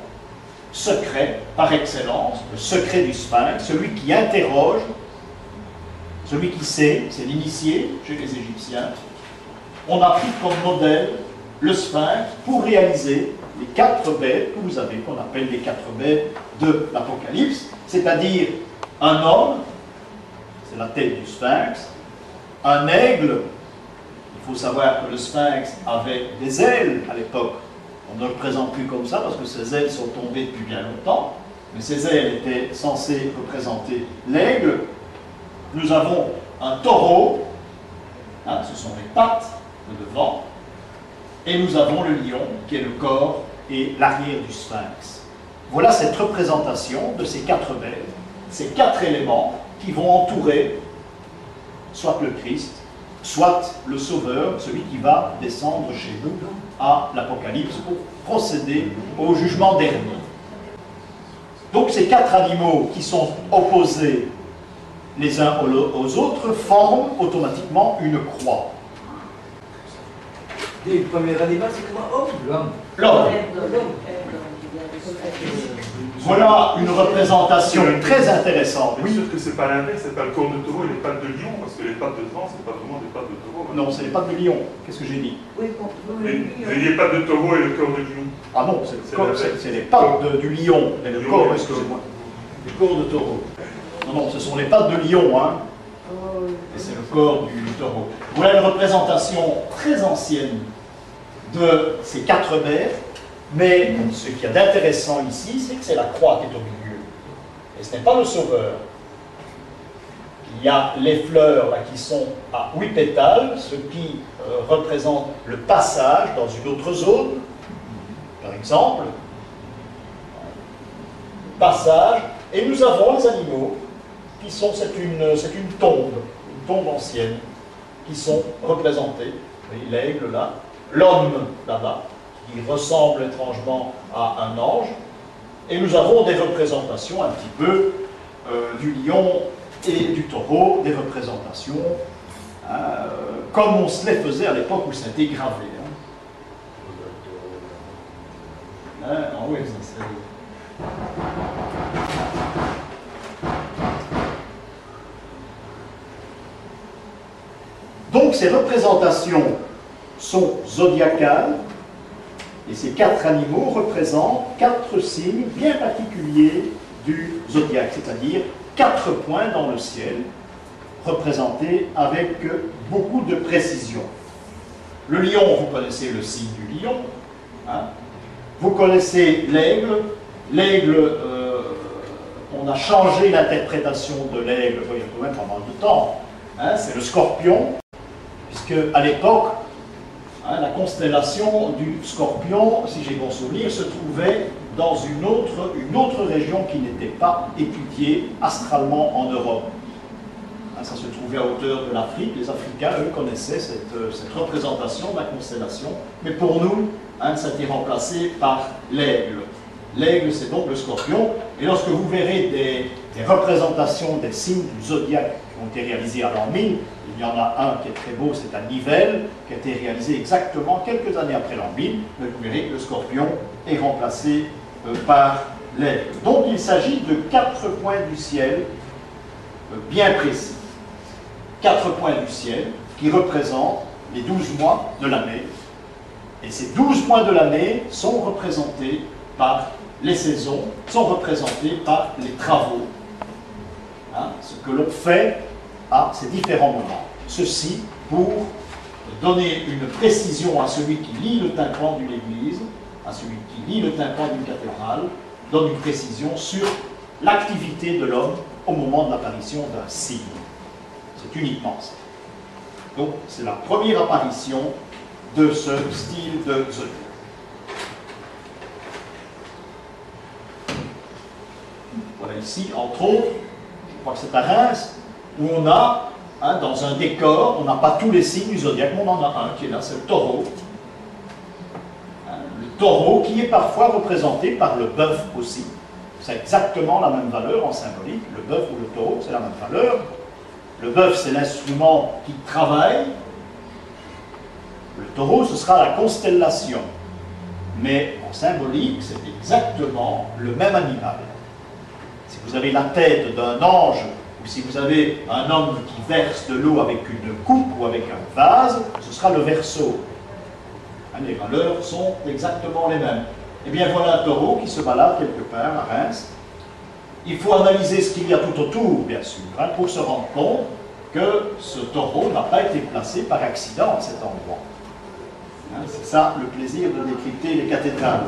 secret, par excellence, le secret du sphinx, celui qui interroge, celui qui sait, c'est l'initié chez les Égyptiens. On a pris comme modèle le sphinx pour réaliser les 4 bêtes que vous avez, qu'on appelle les 4 bêtes de l'Apocalypse, c'est-à-dire un homme, c'est la tête du sphinx, un aigle. Il faut savoir que le sphinx avait des ailes à l'époque. On ne le présente plus comme ça parce que ses ailes sont tombées depuis bien longtemps, mais ses ailes étaient censées représenter l'aigle. Nous avons un taureau, hein, ce sont les pattes de devant, et nous avons le lion, qui est le corps et l'arrière du sphinx. Voilà cette représentation de ces 4 bêtes, ces 4 éléments qui vont entourer soit le Christ, soit le Sauveur, celui qui va descendre chez nous à l'Apocalypse pour procéder au jugement dernier. Donc ces 4 animaux qui sont opposés les uns aux autres forment automatiquement une croix. Et le premier animal, c'est quoi? L'homme. L'homme. Voilà une représentation très intéressante. Oui, sûr que c'est pas l'inverse, c'est pas le corps de taureau et les pattes de lion, parce que les pattes de devant, c'est pas vraiment des pattes de taureau. Non, c'est les pattes de lion. Qu'est-ce que j'ai dit? Oui, Les pattes de taureau et le corps de lion. Ah non, c'est les pattes du lion, et le corps, excusez-moi. Le corps de taureau. Non, non, ce sont les pattes de lion, hein. Et c'est le corps du taureau. Voilà une représentation très ancienne de ces 4 bêtes, mais ce qu'il y a d'intéressant ici, c'est que c'est la croix qui est au milieu. Et ce n'est pas le Sauveur. Il y a les fleurs là, qui sont à 8 pétales, ce qui représente le passage dans une autre zone, par exemple. Passage, et nous avons les animaux qui sont, c'est une tombe ancienne, qui sont représentés. Vous voyez l'aigle là, l'homme là-bas, qui ressemble étrangement à un ange, Et nous avons des représentations un petit peu du lion et du taureau, des représentations comme on se les faisait à l'époque où c'était gravé. Ah oui, ça c'est... Donc ces représentations sont zodiacales, et ces 4 animaux représentent 4 signes bien particuliers du zodiaque, c'est-à-dire 4 points dans le ciel, représentés avec beaucoup de précision. Le lion, vous connaissez le signe du lion, hein. Vous connaissez l'aigle. L'aigle, on a changé l'interprétation de l'aigle il y a quand même pas mal de temps, hein, c'est le scorpion, puisque à l'époque, hein, la constellation du Scorpion, si j'ai bon souvenir, se trouvait dans une autre région qui n'était pas étudiée astralement en Europe. Hein, ça se trouvait à hauteur de l'Afrique. Les Africains, eux, connaissaient cette représentation de la constellation. Mais pour nous, hein, ça a été remplacé par l'aigle. L'aigle, c'est donc le Scorpion. Et lorsque vous verrez des représentations des signes du zodiaque qui ont été réalisées à l'an 1000, il y en a un qui est très beau, c'est à Nivelles, qui a été réalisé exactement quelques années après l'an 1000. Mais vous verrez que le Scorpion est remplacé par l'aigle. Donc il s'agit de 4 points du ciel bien précis. 4 points du ciel qui représentent les 12 mois de l'année. Et ces 12 mois de l'année sont représentés par les saisons, sont représentés par les travaux. Hein, ce que l'on fait à ces différents moments. Ceci pour donner une précision à celui qui lit le tympan d'une église, à celui qui lit le tympan d'une cathédrale, donne une précision sur l'activité de l'homme au moment de l'apparition d'un signe. C'est uniquement ça. Donc, c'est la première apparition de ce style de zodiaque. Voilà ici, entre autres, je crois que c'est à Reims, où on a, hein, dans un décor, on n'a pas tous les signes du zodiaque, mais on en a un qui est là, c'est le taureau. Hein, le taureau qui est parfois représenté par le bœuf aussi. C'est exactement la même valeur en symbolique. Le bœuf ou le taureau, c'est la même valeur. Le bœuf, c'est l'instrument qui travaille. Le taureau, ce sera la constellation. Mais en symbolique, c'est exactement le même animal. Si vous avez la tête d'un ange, ou si vous avez un homme qui verse de l'eau avec une coupe ou avec un vase, ce sera le Verseau. Hein, les valeurs sont exactement les mêmes. Eh bien, voilà un taureau qui se balade quelque part à Reims. Il faut analyser ce qu'il y a tout autour, bien sûr, hein, pour se rendre compte que ce taureau n'a pas été placé par accident à cet endroit. Hein, c'est ça le plaisir de décrypter les cathédrales.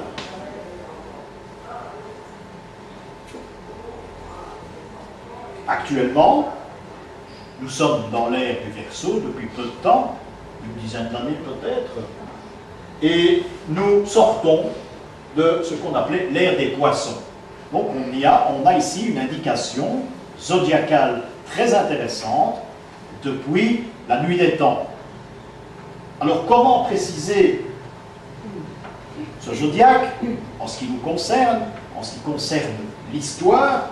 Actuellement, nous sommes dans l'ère du Verseau depuis peu de temps, une dizaine d'années peut-être, et nous sortons de ce qu'on appelait l'ère des poissons. Donc on a ici une indication zodiacale très intéressante depuis la nuit des temps. Alors comment préciser ce zodiaque en ce qui nous concerne, en ce qui concerne l'histoire?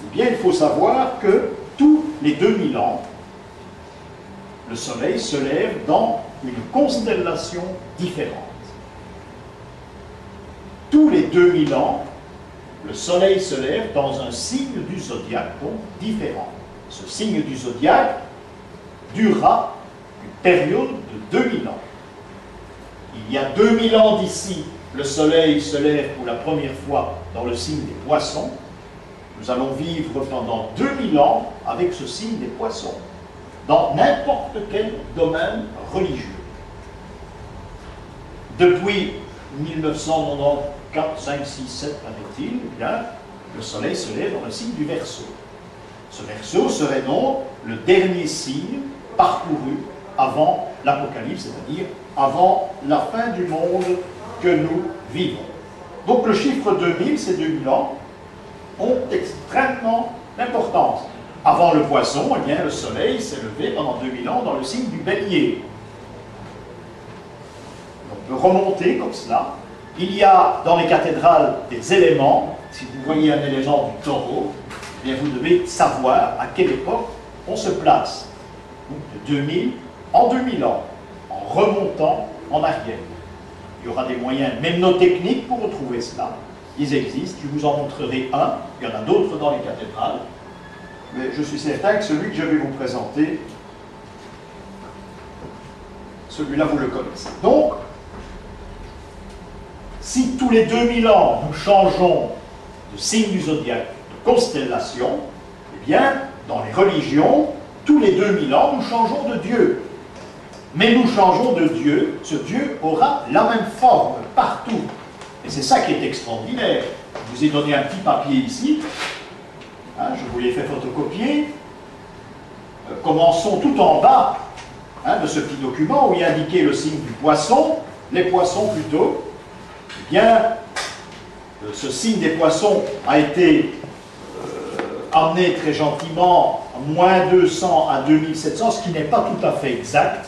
Eh bien, il faut savoir que tous les 2000 ans, le Soleil se lève dans une constellation différente. Tous les 2000 ans, le Soleil se lève dans un signe du zodiaque, donc différent. Ce signe du zodiaque durera une période de 2000 ans. Il y a 2000 ans d'ici, le Soleil se lève pour la première fois dans le signe des Poissons. Nous allons vivre pendant 2000 ans avec ce signe des Poissons, dans n'importe quel domaine religieux. Depuis 1994, 5, 6, 7, paraît-il, eh bien, le Soleil se lève dans le signe du Verseau. Ce Verseau serait donc le dernier signe parcouru avant l'Apocalypse, c'est-à-dire avant la fin du monde que nous vivons. Donc le chiffre 2000, ces 2000 ans, ont extrêmement d'importance. Avant le Poisson, eh bien, le Soleil s'est levé pendant 2000 ans dans le signe du Bélier. On peut remonter comme cela. Il y a dans les cathédrales des éléments si vous voyez un élément du taureau, eh bien vous devez savoir à quelle époque on se place. Donc de 2000 en 2000 ans, en remontant en arrière. Il y aura des moyens mnémotechniques pour retrouver cela. Ils existent, je vous en montrerai un, il y en a d'autres dans les cathédrales, mais je suis certain que celui que je vais vous présenter, celui-là vous le connaissez. Donc, si tous les 2000 ans nous changeons de signe du zodiaque, de constellation, eh bien, dans les religions, tous les 2000 ans, nous changeons de Dieu. Mais nous changeons de Dieu, ce Dieu aura la même forme partout. Et c'est ça qui est extraordinaire. Je vous ai donné un petit papier ici, hein, je vous l'ai fait photocopier. Commençons tout en bas de ce petit document où il est indiqué le signe du poisson, les poissons plutôt. Eh bien, ce signe des poissons a été amené très gentiment à -200 à 2700, ce qui n'est pas tout à fait exact.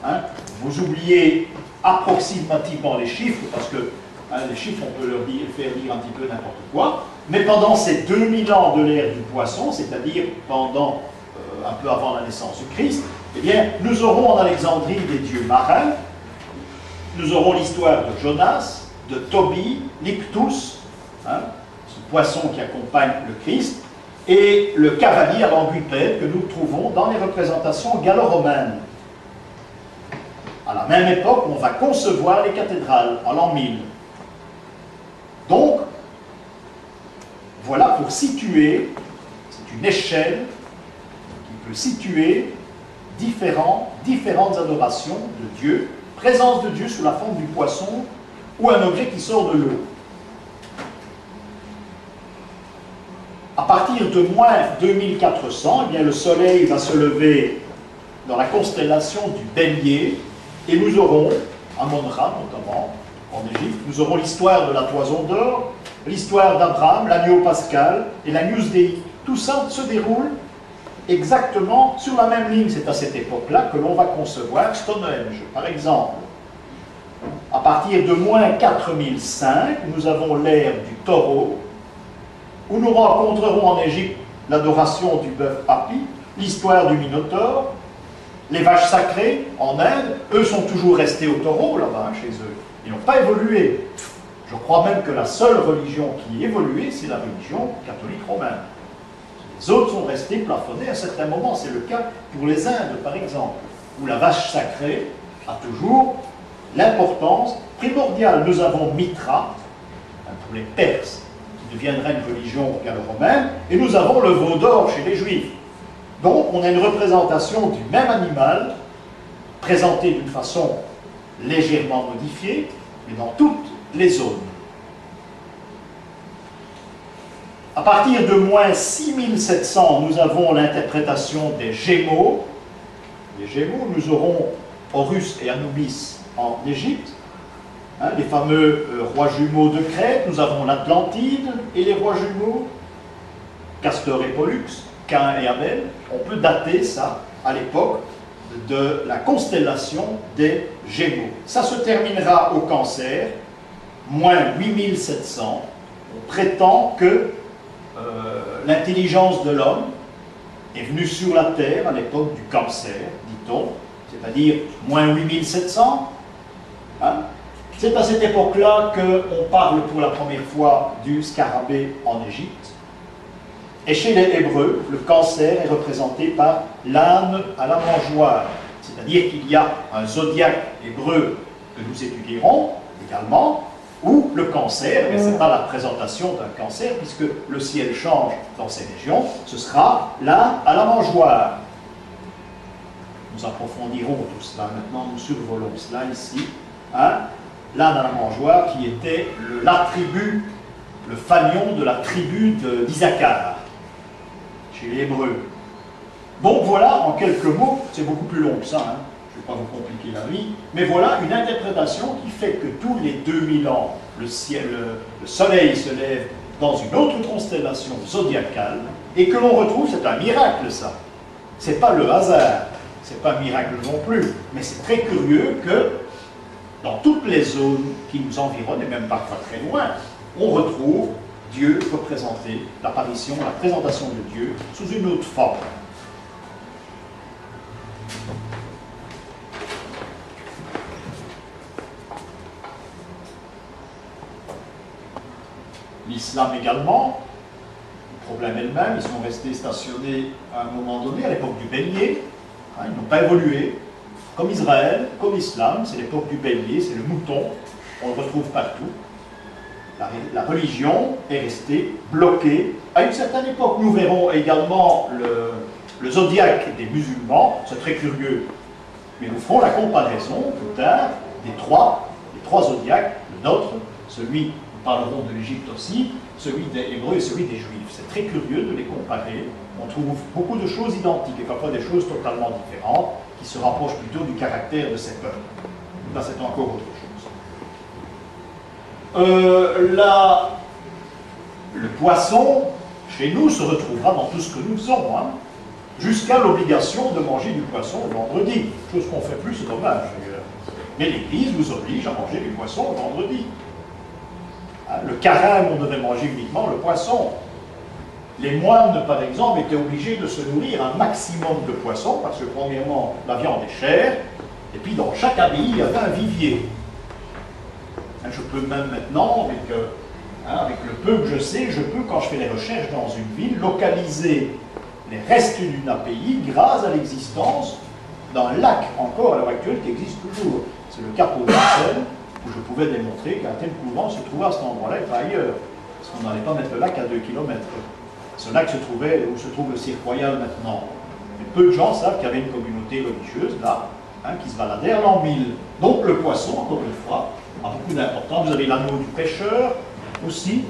Hein. Vous oubliez approximativement les chiffres, parce que les chiffres, on peut leur faire dire un petit peu n'importe quoi, mais pendant ces 2000 ans de l'ère du poisson, c'est-à-dire pendant un peu avant la naissance du Christ, eh bien, nous aurons en Alexandrie des dieux marins, nous aurons l'histoire de Jonas, de Tobie, l'Ictus, hein, ce poisson qui accompagne le Christ, et le cavalier à languipède que nous trouvons dans les représentations gallo-romaines. À la même époque, on va concevoir les cathédrales, en l'an 1000. Donc, voilà pour situer, c'est une échelle qui peut situer différentes adorations de Dieu, présence de Dieu sous la forme du poisson ou un objet qui sort de l'eau. À partir de -2400, eh bien, le soleil va se lever dans la constellation du Bélier et nous aurons, à Monra notamment, en Égypte, nous aurons l'histoire de la toison d'or, l'histoire d'Abraham, l'agneau pascal et l'Agnus Dei. Tout ça se déroule exactement sur la même ligne. C'est à cette époque-là que l'on va concevoir Stonehenge, par exemple. À partir de -4005, nous avons l'ère du taureau, où nous rencontrerons en Égypte l'adoration du bœuf Hapi, l'histoire du Minotaure, les vaches sacrées en Inde, eux sont toujours restés au taureau là-bas, chez eux. Ils n'ont pas évolué. Je crois même que la seule religion qui a évolué, c'est la religion catholique romaine. Les autres sont restés plafonnés à certains moments. C'est le cas pour les Indes, par exemple, où la vache sacrée a toujours l'importance primordiale. Nous avons Mitra, pour les Perses, qui deviendra une religion gallo-romaine, et nous avons le veau d'or chez les Juifs. Donc, on a une représentation du même animal, présenté d'une façon légèrement modifiée, mais dans toutes les zones. À partir de -6700, nous avons l'interprétation des Gémeaux. Les Gémeaux, nous aurons Horus et Anubis en Égypte, hein, les fameux rois jumeaux de Crète. Nous avons l'Atlantide et les rois jumeaux, Castor et Pollux, Cain et Abel. On peut dater ça à l'époque de la constellation des Gémeaux. Ça se terminera au Cancer, -8700. On prétend que l'intelligence de l'homme est venue sur la Terre à l'époque du Cancer, dit-on, c'est-à-dire -8700. Hein? C'est à cette époque-là qu'on parle pour la première fois du scarabée en Égypte. Et chez les Hébreux, le Cancer est représenté par l'âne à la mangeoire, c'est-à-dire qu'il y a un zodiaque hébreu que nous étudierons également, où le Cancer, mais ce n'est pas la présentation d'un cancer, puisque le ciel change dans ces régions, ce sera l'âne à la mangeoire. Nous approfondirons tout cela, maintenant nous survolons cela ici. Hein? L'âne à la mangeoire qui était l'attribut, le fanion de la tribu d'Isaacar, chez les Hébreux. Donc voilà, en quelques mots, c'est beaucoup plus long que ça, hein. Je ne vais pas vous compliquer la vie, mais voilà une interprétation qui fait que tous les 2000 ans, le soleil se lève dans une autre constellation zodiacale, et que l'on retrouve, c'est un miracle ça. C'est pas le hasard, c'est pas un miracle non plus, mais c'est très curieux que dans toutes les zones qui nous environnent, et même parfois très loin, on retrouve Dieu représenté, l'apparition, la présentation de Dieu sous une autre forme. L'islam également, le problème est le même, ils sont restés stationnés à un moment donné, à l'époque du bélier, hein, ils n'ont pas évolué, comme Israël, comme l'islam, c'est l'époque du bélier, c'est le mouton, on le retrouve partout. La religion est restée bloquée à une certaine époque. Nous verrons également le zodiaque des musulmans, c'est très curieux, mais nous ferons la comparaison plus tard des trois zodiaques, le nôtre, celui, nous parlerons de l'Égypte aussi, celui des Hébreux et celui des Juifs. C'est très curieux de les comparer. On trouve beaucoup de choses identiques et parfois des choses totalement différentes qui se rapprochent plutôt du caractère de ces peuples. Là, c'est encore autre chose. Le poisson, chez nous, se retrouvera dans tout ce que nous faisons, hein, jusqu'à l'obligation de manger du poisson le vendredi. Chose qu'on ne fait plus, c'est dommage. Mais l'Église vous oblige à manger du poisson le vendredi. Hein, le carême, on devait manger uniquement le poisson. Les moines, par exemple, étaient obligés de se nourrir un maximum de poissons, parce que, premièrement, la viande est chère, et puis dans chaque abbaye, il y avait un vivier. Je peux même maintenant, avec le peu que je sais, je peux, quand je fais les recherches dans une ville, localiser les restes d'une abbaye grâce à l'existence d'un lac, encore à l'heure actuelle, qui existe toujours. C'est le cap au Marcel, où je pouvais démontrer qu'un tel couvent se trouvait à cet endroit-là et pas ailleurs. Parce qu'on n'allait pas mettre le lac à 2 km. Ce lac se trouvait où se trouve le cirque royal maintenant. Mais peu de gens savent qu'il y avait une communauté religieuse là, hein, qui se baladait à l'an 1000. Donc le poisson, encore une fois, a beaucoup d'importance. Vous avez l'anneau du pêcheur aussi.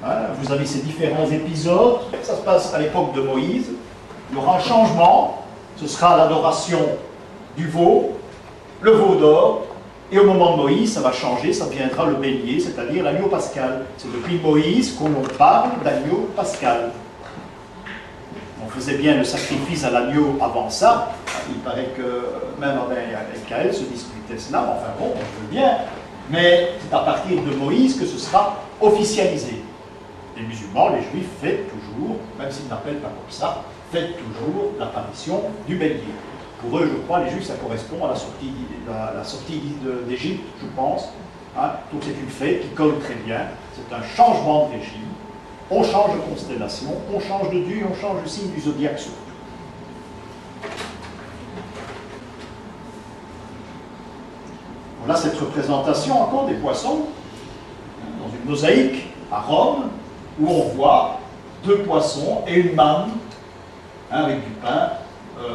Hein, vous avez ces différents épisodes. Ça se passe à l'époque de Moïse. Il y aura un changement. Ce sera l'adoration du veau, le veau d'or. Et au moment de Moïse, ça va changer, ça deviendra le bélier, c'est-à-dire l'agneau pascal. C'est depuis Moïse qu'on parle d'agneau pascal. On faisait bien le sacrifice à l'agneau avant ça. Il paraît que même avec Kaël se disputait cela. Enfin bon, on veut bien. Mais c'est à partir de Moïse que ce sera officialisé. Les musulmans, les juifs fêtent toujours, même s'ils n'appellent pas comme ça, fêtent toujours l'apparition du bélier. Pour eux, je crois, les juifs, ça correspond à la sortie d'Égypte, je pense. Hein. Donc c'est une fête qui colle très bien. C'est un changement de régime. On change de constellation, on change de dieu, on change le signe du zodiaque surtout. Voilà cette représentation encore des poissons dans une mosaïque à Rome où on voit 2 poissons et une manne, hein, avec du pain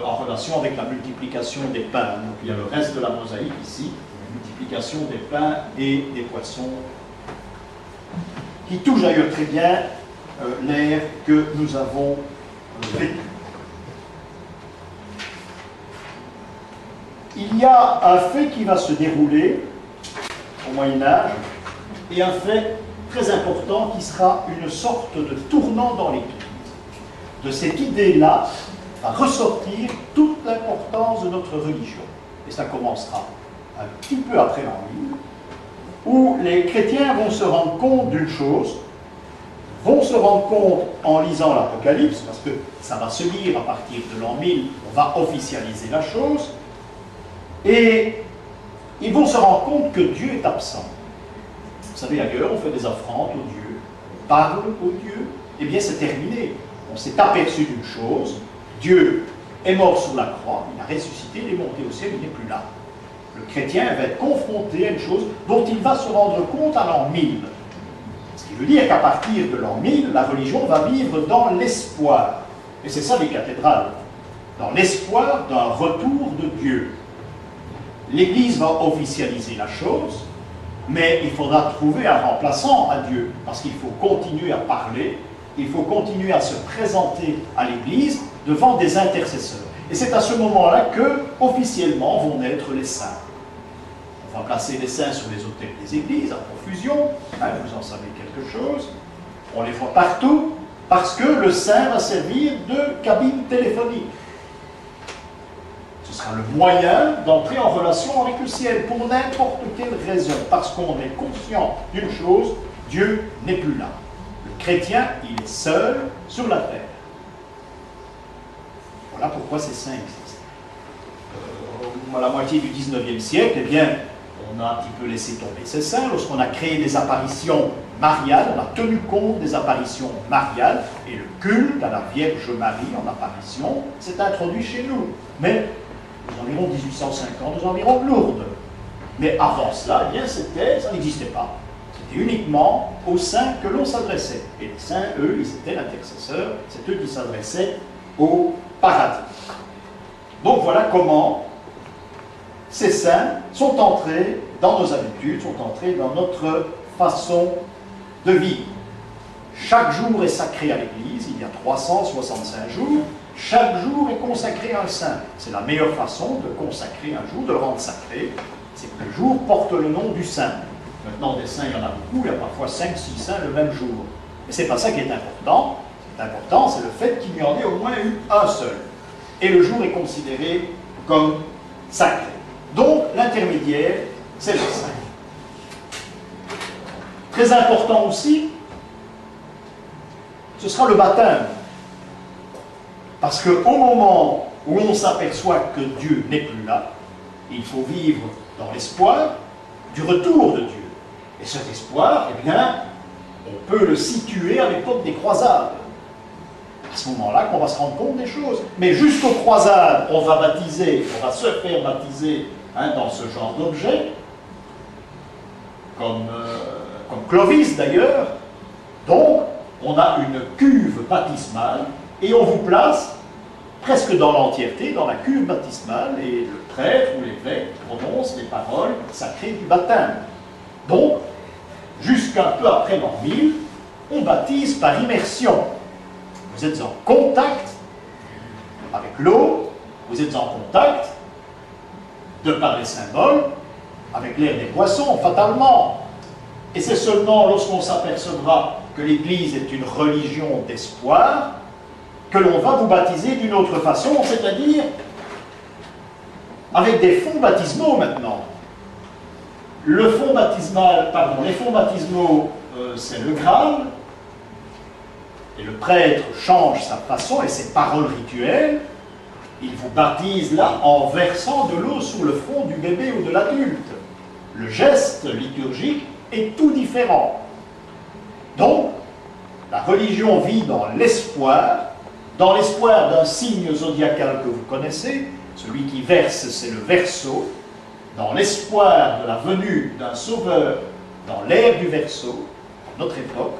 en relation avec la multiplication des pains. Donc il y a le reste de la mosaïque ici, la multiplication des pains et des poissons qui touche d'ailleurs très bien l'ère que nous avons vécue. Il y a un fait qui va se dérouler au Moyen-Âge et un fait très important qui sera une sorte de tournant dans l'Église. De cette idée-là va ressortir toute l'importance de notre religion. Et ça commencera un petit peu après l'an 1000, où les chrétiens vont se rendre compte d'une chose, vont se rendre compte en lisant l'Apocalypse, parce que ça va se lire à partir de l'an 1000, on va officialiser la chose, et ils vont se rendre compte que Dieu est absent. Vous savez, ailleurs, on fait des offrandes aux dieux, on parle aux dieux, eh bien c'est terminé. On s'est aperçu d'une chose, Dieu est mort sur la croix, il a ressuscité, il est monté au ciel, il n'est plus là. Le chrétien va être confronté à une chose dont il va se rendre compte à l'an 1000. Ce qui veut dire qu'à partir de l'an 1000, la religion va vivre dans l'espoir. Et c'est ça les cathédrales. Dans l'espoir d'un retour de Dieu. L'Église va officialiser la chose, mais il faudra trouver un remplaçant à Dieu, parce qu'il faut continuer à parler, il faut continuer à se présenter à l'Église devant des intercesseurs. Et c'est à ce moment-là que, officiellement, vont naître les saints. On va placer les saints sur les autels des églises, à profusion, hein, vous en savez quelque chose. On les voit partout, parce que le saint va servir de cabine téléphonique. Ce sera le moyen d'entrer en relation avec le ciel, pour n'importe quelle raison, parce qu'on est conscient d'une chose, Dieu n'est plus là. Le chrétien, il est seul sur la terre. Voilà pourquoi ces saints existent. À la moitié du 19e siècle, eh bien, on a un petit peu laissé tomber ces saints. Lorsqu'on a créé des apparitions mariales, on a tenu compte des apparitions mariales, et le culte à la Vierge Marie en apparition s'est introduit chez nous. Mais aux environs 1850, aux environs de Lourdes. Mais avant cela, eh bien, ça n'existait pas. C'était uniquement aux saints que l'on s'adressait. Et les saints, eux, ils étaient l'intercesseur, c'est eux qui s'adressaient au paradis. Donc voilà comment ces saints sont entrés dans nos habitudes, sont entrés dans notre façon de vivre. Chaque jour est sacré à l'Église, il y a 365 jours, chaque jour est consacré à un saint. C'est la meilleure façon de consacrer un jour, de le rendre sacré, c'est que le jour porte le nom du saint. Maintenant, des saints, il y en a beaucoup, il y a parfois 5-6 saints le même jour. Mais ce n'est pas ça qui est important. Ce qui est important, c'est le fait qu'il y en ait au moins eu un seul. Et le jour est considéré comme sacré. Donc, l'intermédiaire, c'est le saint. Très important aussi, ce sera le baptême. Parce qu'au moment où on s'aperçoit que Dieu n'est plus là, il faut vivre dans l'espoir du retour de Dieu. Et cet espoir, eh bien, on peut le situer à l'époque des croisades. À ce moment-là qu'on va se rendre compte des choses. Mais jusqu'aux croisades, on va baptiser, on va se faire baptiser dans ce genre d'objet, comme Clovis d'ailleurs. Donc, on a une cuve baptismale et on vous place presque dans l'entièreté dans la cuve baptismale et le prêtre ou l'évêque prononce les paroles sacrées du baptême. Donc, jusqu'un peu après l'an 1000, on baptise par immersion. Vous êtes en contact avec l'eau, vous êtes en contact, de par les symboles, avec l'air des poissons, fatalement. Et c'est seulement lorsqu'on s'apercevra que l'Église est une religion d'espoir que l'on va vous baptiser d'une autre façon, c'est-à-dire avec des fonds baptismaux maintenant. Le fond baptismal, pardon, les fonds baptismaux, c'est le Graal, et le prêtre change sa façon et ses paroles rituelles. Il vous baptise là en versant de l'eau sur le front du bébé ou de l'adulte. Le geste liturgique est tout différent. Donc, la religion vit dans l'espoir d'un signe zodiacal que vous connaissez. Celui qui verse, c'est le Verseau. Dans l'espoir de la venue d'un sauveur dans l'ère du Verseau, à notre époque,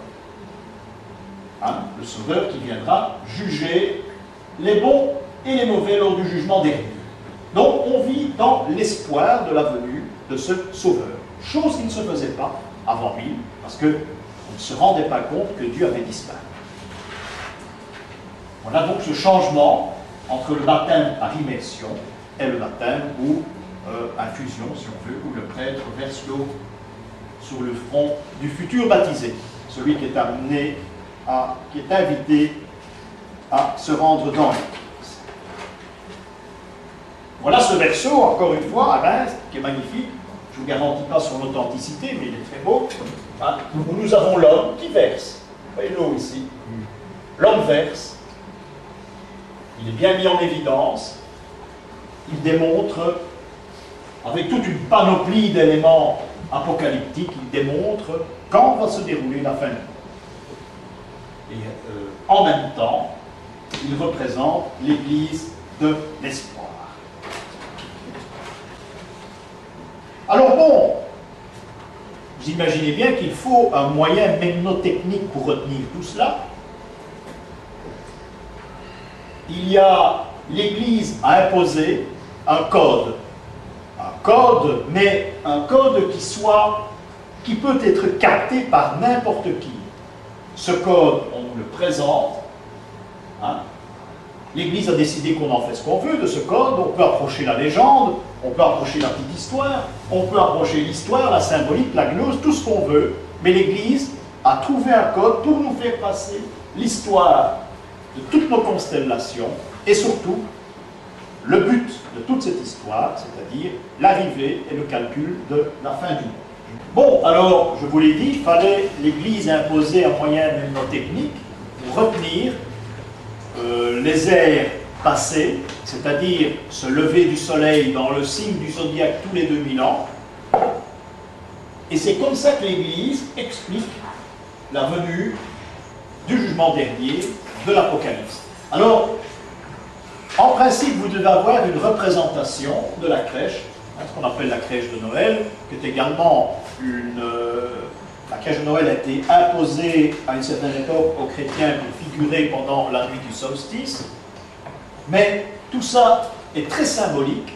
le sauveur qui viendra juger les bons et les mauvais lors du jugement dernier. Donc on vit dans l'espoir de la venue de ce sauveur, chose qui ne se faisait pas avant 1000, parce qu'on ne se rendait pas compte que Dieu avait disparu. Voilà donc ce changement entre le baptême par immersion et le baptême ou infusion, si on veut, où le prêtre verse l'eau sur le front du futur baptisé, celui qui est amené qui est invité à se rendre dans l'Église. Voilà ce verso, encore une fois, qui est magnifique. Je ne vous garantis pas son authenticité, mais il est très beau. Où nous avons l'homme qui verse. Vous voyez l'eau ici. L'homme verse. Il est bien mis en évidence. Il démontre, avec toute une panoplie d'éléments apocalyptiques, il démontre quand va se dérouler la fin du monde. Et en même temps, il représente l'Église de l'espoir. Alors bon, vous imaginez bien qu'il faut un moyen mnémotechnique pour retenir tout cela. L'Église a imposé un code, mais un code qui peut être capté par n'importe qui. Ce code, on nous le présente. L'Église a décidé qu'on en fait ce qu'on veut de ce code. On peut approcher la légende, on peut approcher la petite histoire, on peut approcher l'histoire, la symbolique, la gnose, tout ce qu'on veut. Mais l'Église a trouvé un code pour nous faire passer l'histoire de toutes nos constellations et surtout le but de toute cette histoire, c'est-à-dire l'arrivée et le calcul de la fin du monde. Bon, alors, je vous l'ai dit, il fallait l'Église imposer un moyen mnémotechnique pour retenir les ères passées, c'est-à-dire ce lever du soleil dans le signe du zodiaque tous les 2000 ans. Et c'est comme ça que l'Église explique la venue du jugement dernier de l'Apocalypse. Alors, en principe, vous devez avoir une représentation de la crèche, ce qu'on appelle la crèche de Noël, qui est également une... la crèche de Noël a été imposée à une certaine époque aux chrétiens pour figurer pendant la nuit du solstice. Mais tout ça est très symbolique,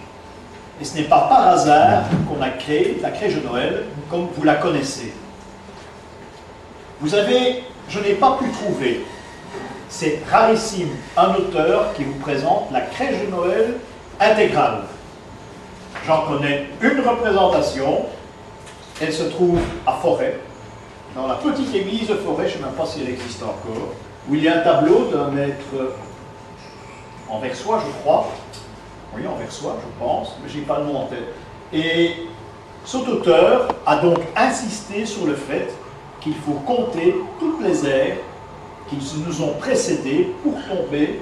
et ce n'est pas par hasard qu'on a créé la crèche de Noël comme vous la connaissez. Vous avez, je n'ai pas pu trouver, c'est rarissime, un auteur qui vous présente la crèche de Noël intégrale. J'en connais une représentation, elle se trouve à Forêt, dans la petite église de Forêt, je ne sais même pas si elle existe encore, où il y a un tableau d'un maître en Versoix, je crois. Oui, en Versoix, je pense, mais je n'ai pas le nom en tête. Et cet auteur a donc insisté sur le fait qu'il faut compter toutes les ères qui nous ont précédés pour tomber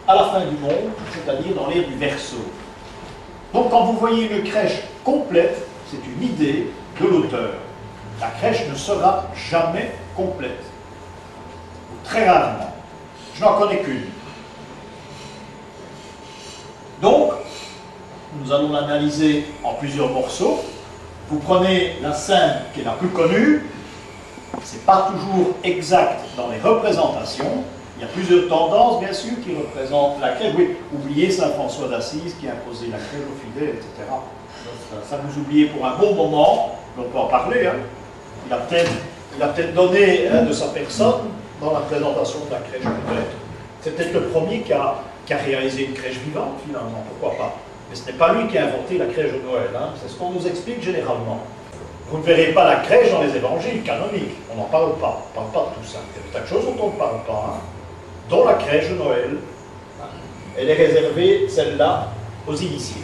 à la fin du monde, c'est-à-dire dans l'ère du Verseau. Donc quand vous voyez une crèche complète, c'est une idée de l'auteur. La crèche ne sera jamais complète. Très rarement. Je n'en connais qu'une. Donc, nous allons l'analyser en plusieurs morceaux. Vous prenez la scène qui est la plus connue. Ce n'est pas toujours exact dans les représentations. Il y a plusieurs tendances, bien sûr, qui représentent la crèche. Oui, oubliez Saint François d'Assise qui a imposé la crèche aux fidèles, etc. Ça vous oubliez pour un bon moment, mais on peut en parler. Hein. Il a peut-être donné de sa personne dans la présentation de la crèche, peut-être. C'est peut-être le premier qui a réalisé une crèche vivante, finalement, pourquoi pas. Mais ce n'est pas lui qui a inventé la crèche de Noël, hein. C'est ce qu'on nous explique généralement. Vous ne verrez pas la crèche dans les évangiles canoniques, on n'en parle pas, on ne parle pas de tout ça. Il y a des tas de choses dont on ne parle pas, hein. Dont la crèche de Noël, elle est réservée, celle-là, aux initiés.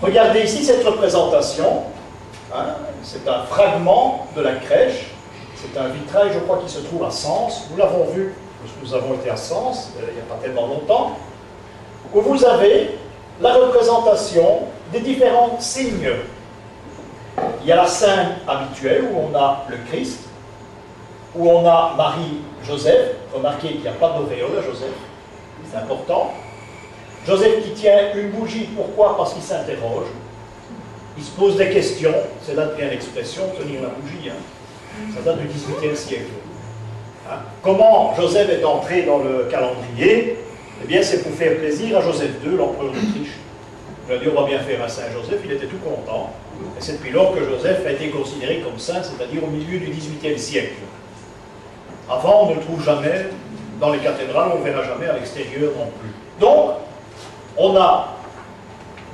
Regardez ici cette représentation, hein. C'est un fragment de la crèche, c'est un vitrail, je crois, qui se trouve à Sens, nous l'avons vu, parce que nous avons été à Sens, il n'y a pas tellement longtemps, où vous avez la représentation des différents signes. Il y a la scène habituelle où on a le Christ, où on a Marie-Joseph. Remarquez qu'il n'y a pas d'auréole à Joseph, c'est important. Joseph qui tient une bougie, pourquoi? Parce qu'il s'interroge, il se pose des questions, c'est là que vient l'expression tenir la bougie, hein. Ça date du XVIIIe siècle. Hein? Comment Joseph est entré dans le calendrier? Eh bien, c'est pour faire plaisir à Joseph II, l'empereur d'Autriche. Il a dit, on va bien faire un saint Joseph, il était tout content. Et c'est depuis lors que Joseph a été considéré comme saint, c'est-à-dire au milieu du XVIIIe siècle. Avant, on ne le trouve jamais dans les cathédrales, on ne le verra jamais à l'extérieur non plus. Donc, on a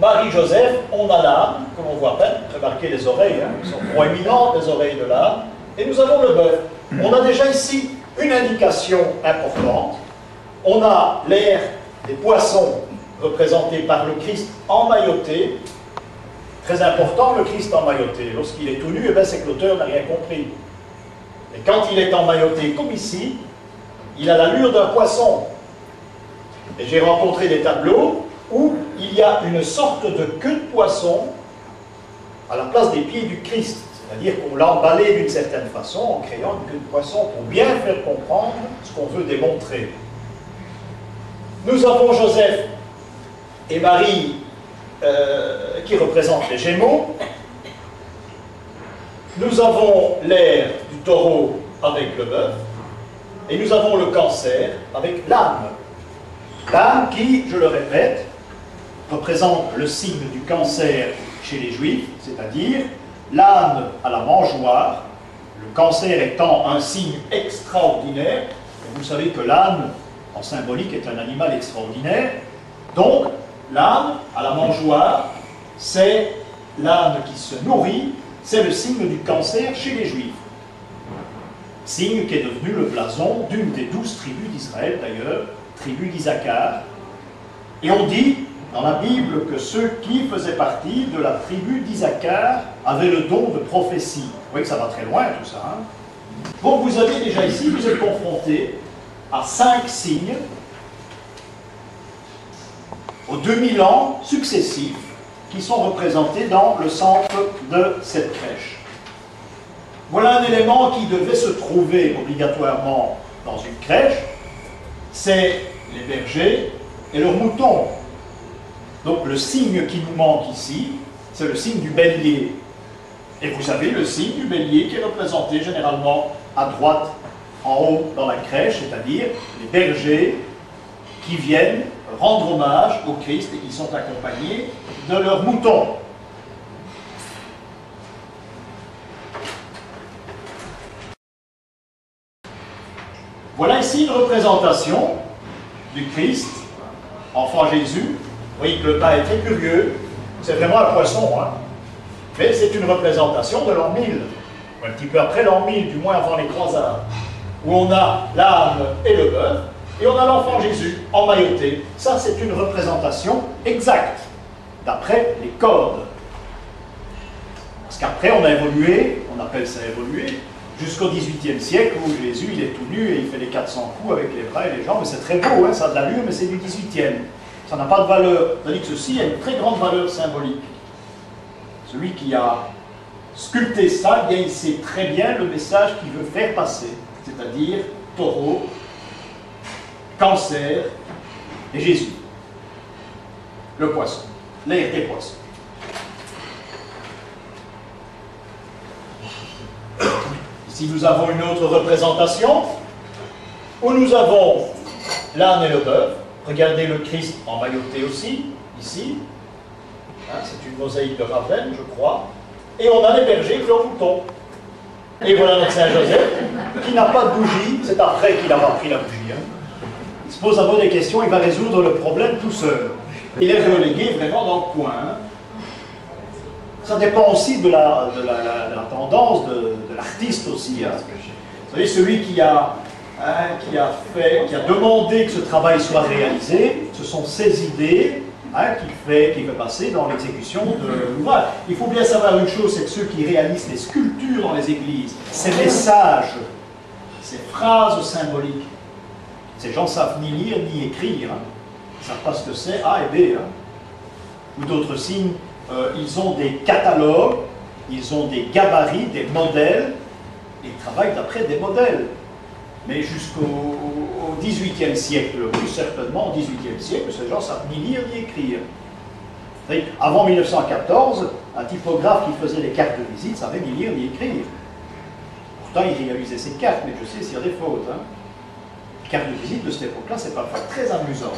Marie-Joseph, on a l'âne, comme on voit à peine, remarquez les oreilles, hein, elles sont proéminentes, les oreilles de l'âne, et nous avons le bœuf. On a déjà ici une indication importante. On a l'ère des poissons représentés par le Christ emmailloté. Très important, le Christ emmailloté. Lorsqu'il est tout nu, eh c'est que l'auteur n'a rien compris. Et quand il est emmailloté comme ici, il a l'allure d'un poisson. Et j'ai rencontré des tableaux où il y a une sorte de queue de poisson à la place des pieds du Christ. C'est-à-dire qu'on l'a emballé d'une certaine façon en créant une queue de poisson pour bien faire comprendre ce qu'on veut démontrer. Nous avons Joseph et Marie qui représentent les Gémeaux. Nous avons l'ère du taureau avec le bœuf. Et nous avons le Cancer avec l'âne. L'âne qui, je le répète, représente le signe du Cancer chez les Juifs, c'est-à-dire l'âne à la mangeoire, le Cancer étant un signe extraordinaire. Et vous savez que l'âne, en symbolique, est un animal extraordinaire. Donc, l'âne à la mangeoire, c'est l'âne qui se nourrit, c'est le signe du Cancer chez les Juifs. Signe qui est devenu le blason d'une des 12 tribus d'Israël, d'ailleurs, tribu d'Isaacar. Et on dit dans la Bible que ceux qui faisaient partie de la tribu d'Isaacar avaient le don de prophétie. Vous voyez que ça va très loin tout ça. Hein? Donc vous avez déjà ici, vous êtes confronté à 5 signes aux 2000 ans successifs qui sont représentés dans le centre de cette crèche. Voilà un élément qui devait se trouver obligatoirement dans une crèche, c'est les bergers et leurs moutons. Donc le signe qui nous manque ici, c'est le signe du bélier. Et vous avez le signe du bélier qui est représenté généralement à droite, en haut dans la crèche, c'est-à-dire les bergers qui viennent rendre hommage au Christ et qui sont accompagnés de leurs moutons. Voilà ici une représentation du Christ, enfant Jésus. Vous voyez que le pain est très curieux, c'est vraiment un poisson, hein? Mais c'est une représentation de l'an 1000, un petit peu après l'an 1000, du moins avant les croisades, où on a l'âne et le bœuf, et on a l'enfant Jésus emmailloté. Ça, c'est une représentation exacte, d'après les codes. Parce qu'après, on a évolué, on appelle ça évoluer, jusqu'au XVIIIe siècle, où Jésus, il est tout nu et il fait les 400 coups avec les bras et les jambes. Mais c'est très beau, hein, ça a de l'allure, mais c'est du XVIIIe. Ça n'a pas de valeur. C'est-à-dire que ceci a une très grande valeur symbolique. Celui qui a sculpté ça, eh bien, il sait très bien le message qu'il veut faire passer. C'est-à-dire taureau, cancer et Jésus. Le poisson, l'air des poissons. Ici, nous avons une autre représentation où nous avons l'âne et le bœuf. Regardez le Christ emmailloté aussi, ici. Hein, c'est une mosaïque de Ravenne, je crois. Et on a les bergers qui ont moutons. Et voilà notre Saint-Joseph, qui n'a pas de bougie. C'est après qu'il a pris la bougie. Hein. Il se pose à vous des questions, il va résoudre le problème tout seul. Il est relégué vraiment dans le coin. Hein. Ça dépend aussi de la tendance de l'artiste aussi. Hein. Vous savez, celui qui a demandé que ce travail soit réalisé, ce sont ses idées qu'il fait passer dans l'exécution de l'ouvrage. Il faut bien savoir une chose, c'est que ceux qui réalisent les sculptures dans les églises, ces messages, ces phrases symboliques, ces gens ne savent ni lire ni écrire. Hein. Ils ne savent pas ce que c'est A et B. Hein. Ou d'autres signes. Ils ont des catalogues, ils ont des gabarits, des modèles, et ils travaillent d'après des modèles. Mais jusqu'au XVIIIe siècle, plus certainement au XVIIIe siècle, ces gens ne savent ni lire ni écrire. Avant 1914, un typographe qui faisait les cartes de visite ne savait ni lire ni écrire. Pourtant, il réalisait ses cartes, mais je sais s'il y a des fautes. Hein. Les cartes de visite de cette époque-là, c'est parfois très amusant.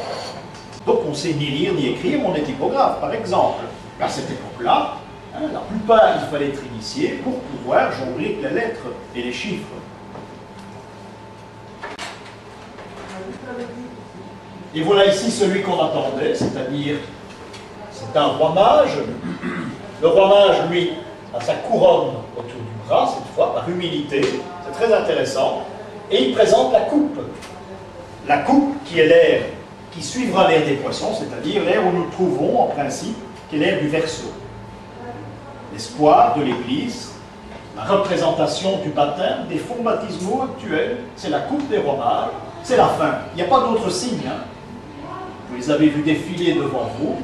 Donc on ne sait ni lire ni écrire, on est typographe, par exemple. À cette époque-là, hein, la plupart, il fallait être initié pour pouvoir jongler les lettres et les chiffres. Et voilà ici celui qu'on attendait, c'est-à-dire, c'est un roi mage. Le roi mage, lui, a sa couronne autour du bras, cette fois, par humilité. C'est très intéressant. Et il présente la coupe. La coupe qui est l'air, qui suivra l'air des poissons, c'est-à-dire l'air où nous trouvons, en principe, qui est l'air du Verseau. L'espoir de l'Église, la représentation du baptême, des fonds baptismaux actuels, c'est la coupe des rois mages, c'est la fin. Il n'y a pas d'autre signe. Hein. Vous les avez vus défiler devant vous.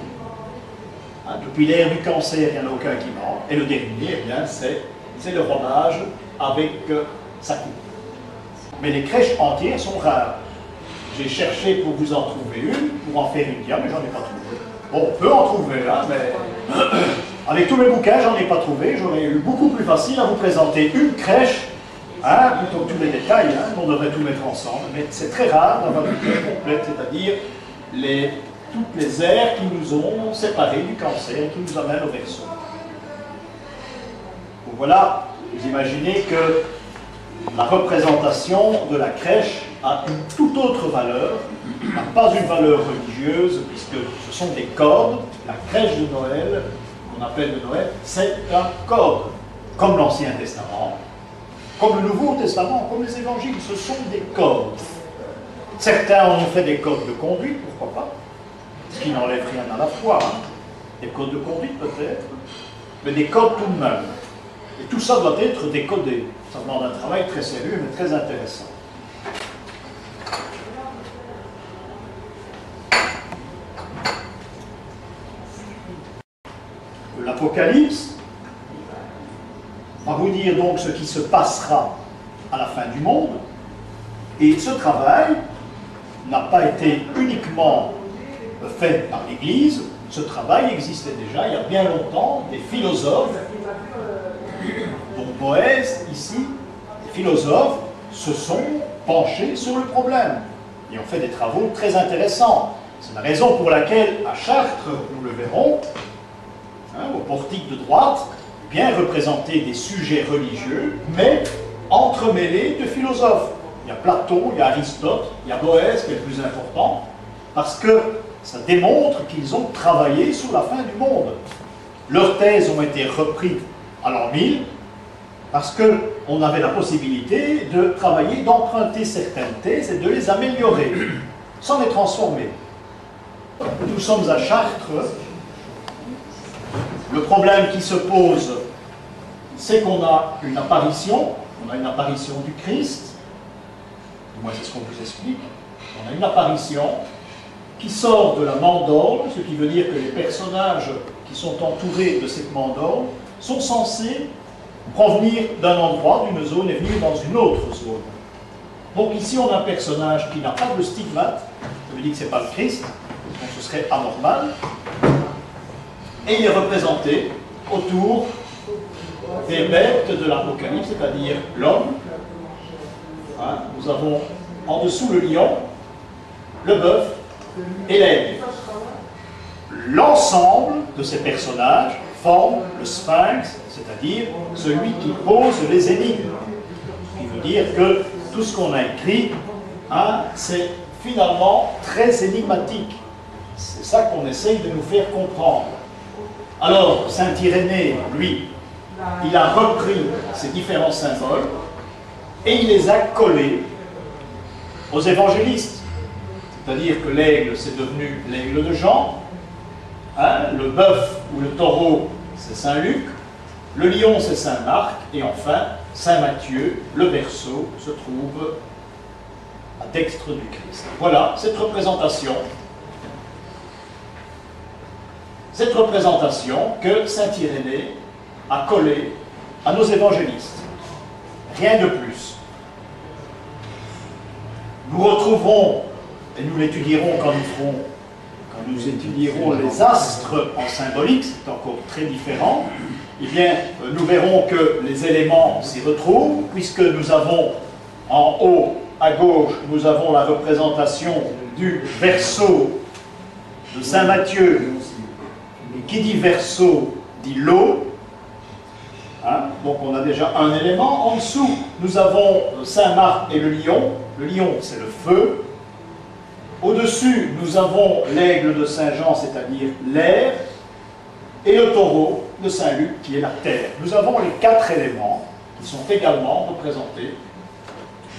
Hein, depuis l'ère du cancer, il n'y en a aucun qui manque. Et le dernier, eh bien, c'est le roi mage avec sa coupe. Mais les crèches entières sont rares. J'ai cherché pour vous en trouver une, pour en faire une diane, mais j'en ai pas trouvé. Bon, on peut en trouver, hein, mais avec tous mes bouquins, j'en ai pas trouvé. J'aurais eu beaucoup plus facile à vous présenter une crèche, hein, plutôt que tous les détails, hein, on devrait tout mettre ensemble. Mais c'est très rare d'avoir une crèche complète, c'est-à-dire toutes les aires qui nous ont séparés du cancer, qui nous amènent au Verseau. Donc voilà, vous imaginez que la représentation de la crèche a une toute autre valeur, n'a pas une valeur religieuse, puisque ce sont des codes. La crèche de Noël, qu'on appelle de Noël, c'est un code, comme l'Ancien Testament, comme le Nouveau Testament, comme les évangiles, ce sont des codes. Certains en ont fait des codes de conduite, pourquoi pas. ce qui n'enlève rien à la foi, hein. Des codes de conduite peut-être, mais des codes tout de même. Et tout ça doit être décodé. Ça demande un travail très sérieux, mais très intéressant. L'Apocalypse va vous dire donc ce qui se passera à la fin du monde. Et ce travail n'a pas été uniquement fait par l'Église. Ce travail existait déjà il y a bien longtemps. Des philosophes, dont Boèze ici, des philosophes se sont penchés sur le problème et ont fait des travaux très intéressants. C'est la raison pour laquelle à Chartres, nous le verrons, hein, au portique de droite, bien représentés des sujets religieux, mais entremêlés de philosophes. Il y a Platon, il y a Aristote, il y a Boèze qui est le plus important, parce que ça démontre qu'ils ont travaillé sur la fin du monde. Leurs thèses ont été reprises à l'an 1000, parce qu'on avait la possibilité de travailler, d'emprunter certaines thèses et de les améliorer, sans les transformer. Nous sommes à Chartres. Le problème qui se pose, c'est qu'on a une apparition, du Christ, moi c'est ce qu'on vous explique, on a une apparition qui sort de la mandorle, ce qui veut dire que les personnages qui sont entourés de cette mandorle sont censés provenir d'un endroit, d'une zone et venir dans une autre zone. Donc ici on a un personnage qui n'a pas de stigmate, ça veut dire que ce n'est pas le Christ, donc ce serait anormal, et il est représenté autour des bêtes de l'Apocalypse, c'est-à-dire l'homme. Hein, nous avons en dessous le lion, le bœuf et l'aigle. L'ensemble de ces personnages forme le sphinx, c'est-à-dire celui qui pose les énigmes. Ce qui veut dire que tout ce qu'on a écrit, hein, c'est finalement très énigmatique. C'est ça qu'on essaye de nous faire comprendre. Alors, saint Irénée, lui, il a repris ces différents symboles et il les a collés aux évangélistes. C'est-à-dire que l'aigle, c'est devenu l'aigle de Jean, hein, le bœuf ou le taureau, c'est saint Luc, le lion, c'est saint Marc, et enfin, saint Matthieu, le berceau, se trouve à dextre du Christ. Voilà cette représentation que saint Irénée a collée à nos évangélistes. Rien de plus. Nous retrouverons, et nous l'étudierons quand nous étudierons les astres en symbolique, c'est encore très différent, eh bien, nous verrons que les éléments s'y retrouvent, puisque nous avons en haut, à gauche, nous avons la représentation du verseau de saint Matthieu. Et qui dit verseau dit l'eau. Hein? Donc on a déjà un élément. En dessous, nous avons saint Marc et le lion. Le lion, c'est le feu. Au-dessus, nous avons l'aigle de saint Jean, c'est-à-dire l'air, et le taureau de saint Luc, qui est la terre. Nous avons les 4 éléments qui sont également représentés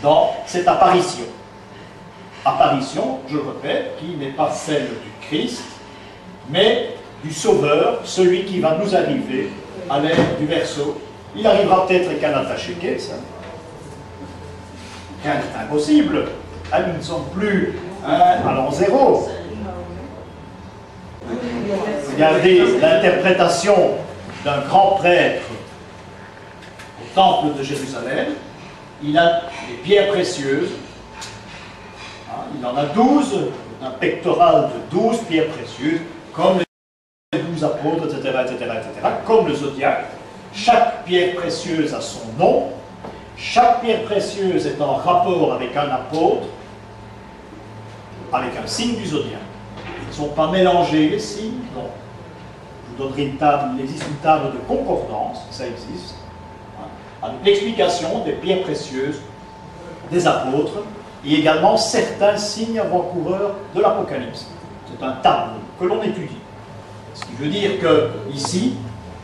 dans cette apparition. Apparition, je le répète, qui n'est pas celle du Christ, mais du Sauveur, celui qui va nous arriver à l'ère du Verseau. Il arrivera peut-être avec un attaché caisse. Rien n'est impossible. Hein, nous ne sommes plus à l'an 0. Regardez l'interprétation d'un grand prêtre au temple de Jérusalem. Il a des pierres précieuses. Hein, il en a 12, un pectoral de 12 pierres précieuses, comme les 12 apôtres, etc., comme le zodiaque. Chaque pierre précieuse a son nom. Chaque pierre précieuse est en rapport avec un apôtre, avec un signe du zodiaque. Ils ne sont pas mélangés, les signes, non. Je vous donnerai une table, il existe une table de concordance, ça existe, hein, avec l'explication des pierres précieuses des apôtres, et également certains signes avant-coureurs de l'Apocalypse. C'est un tableau que l'on étudie. Ce qui veut dire que, ici,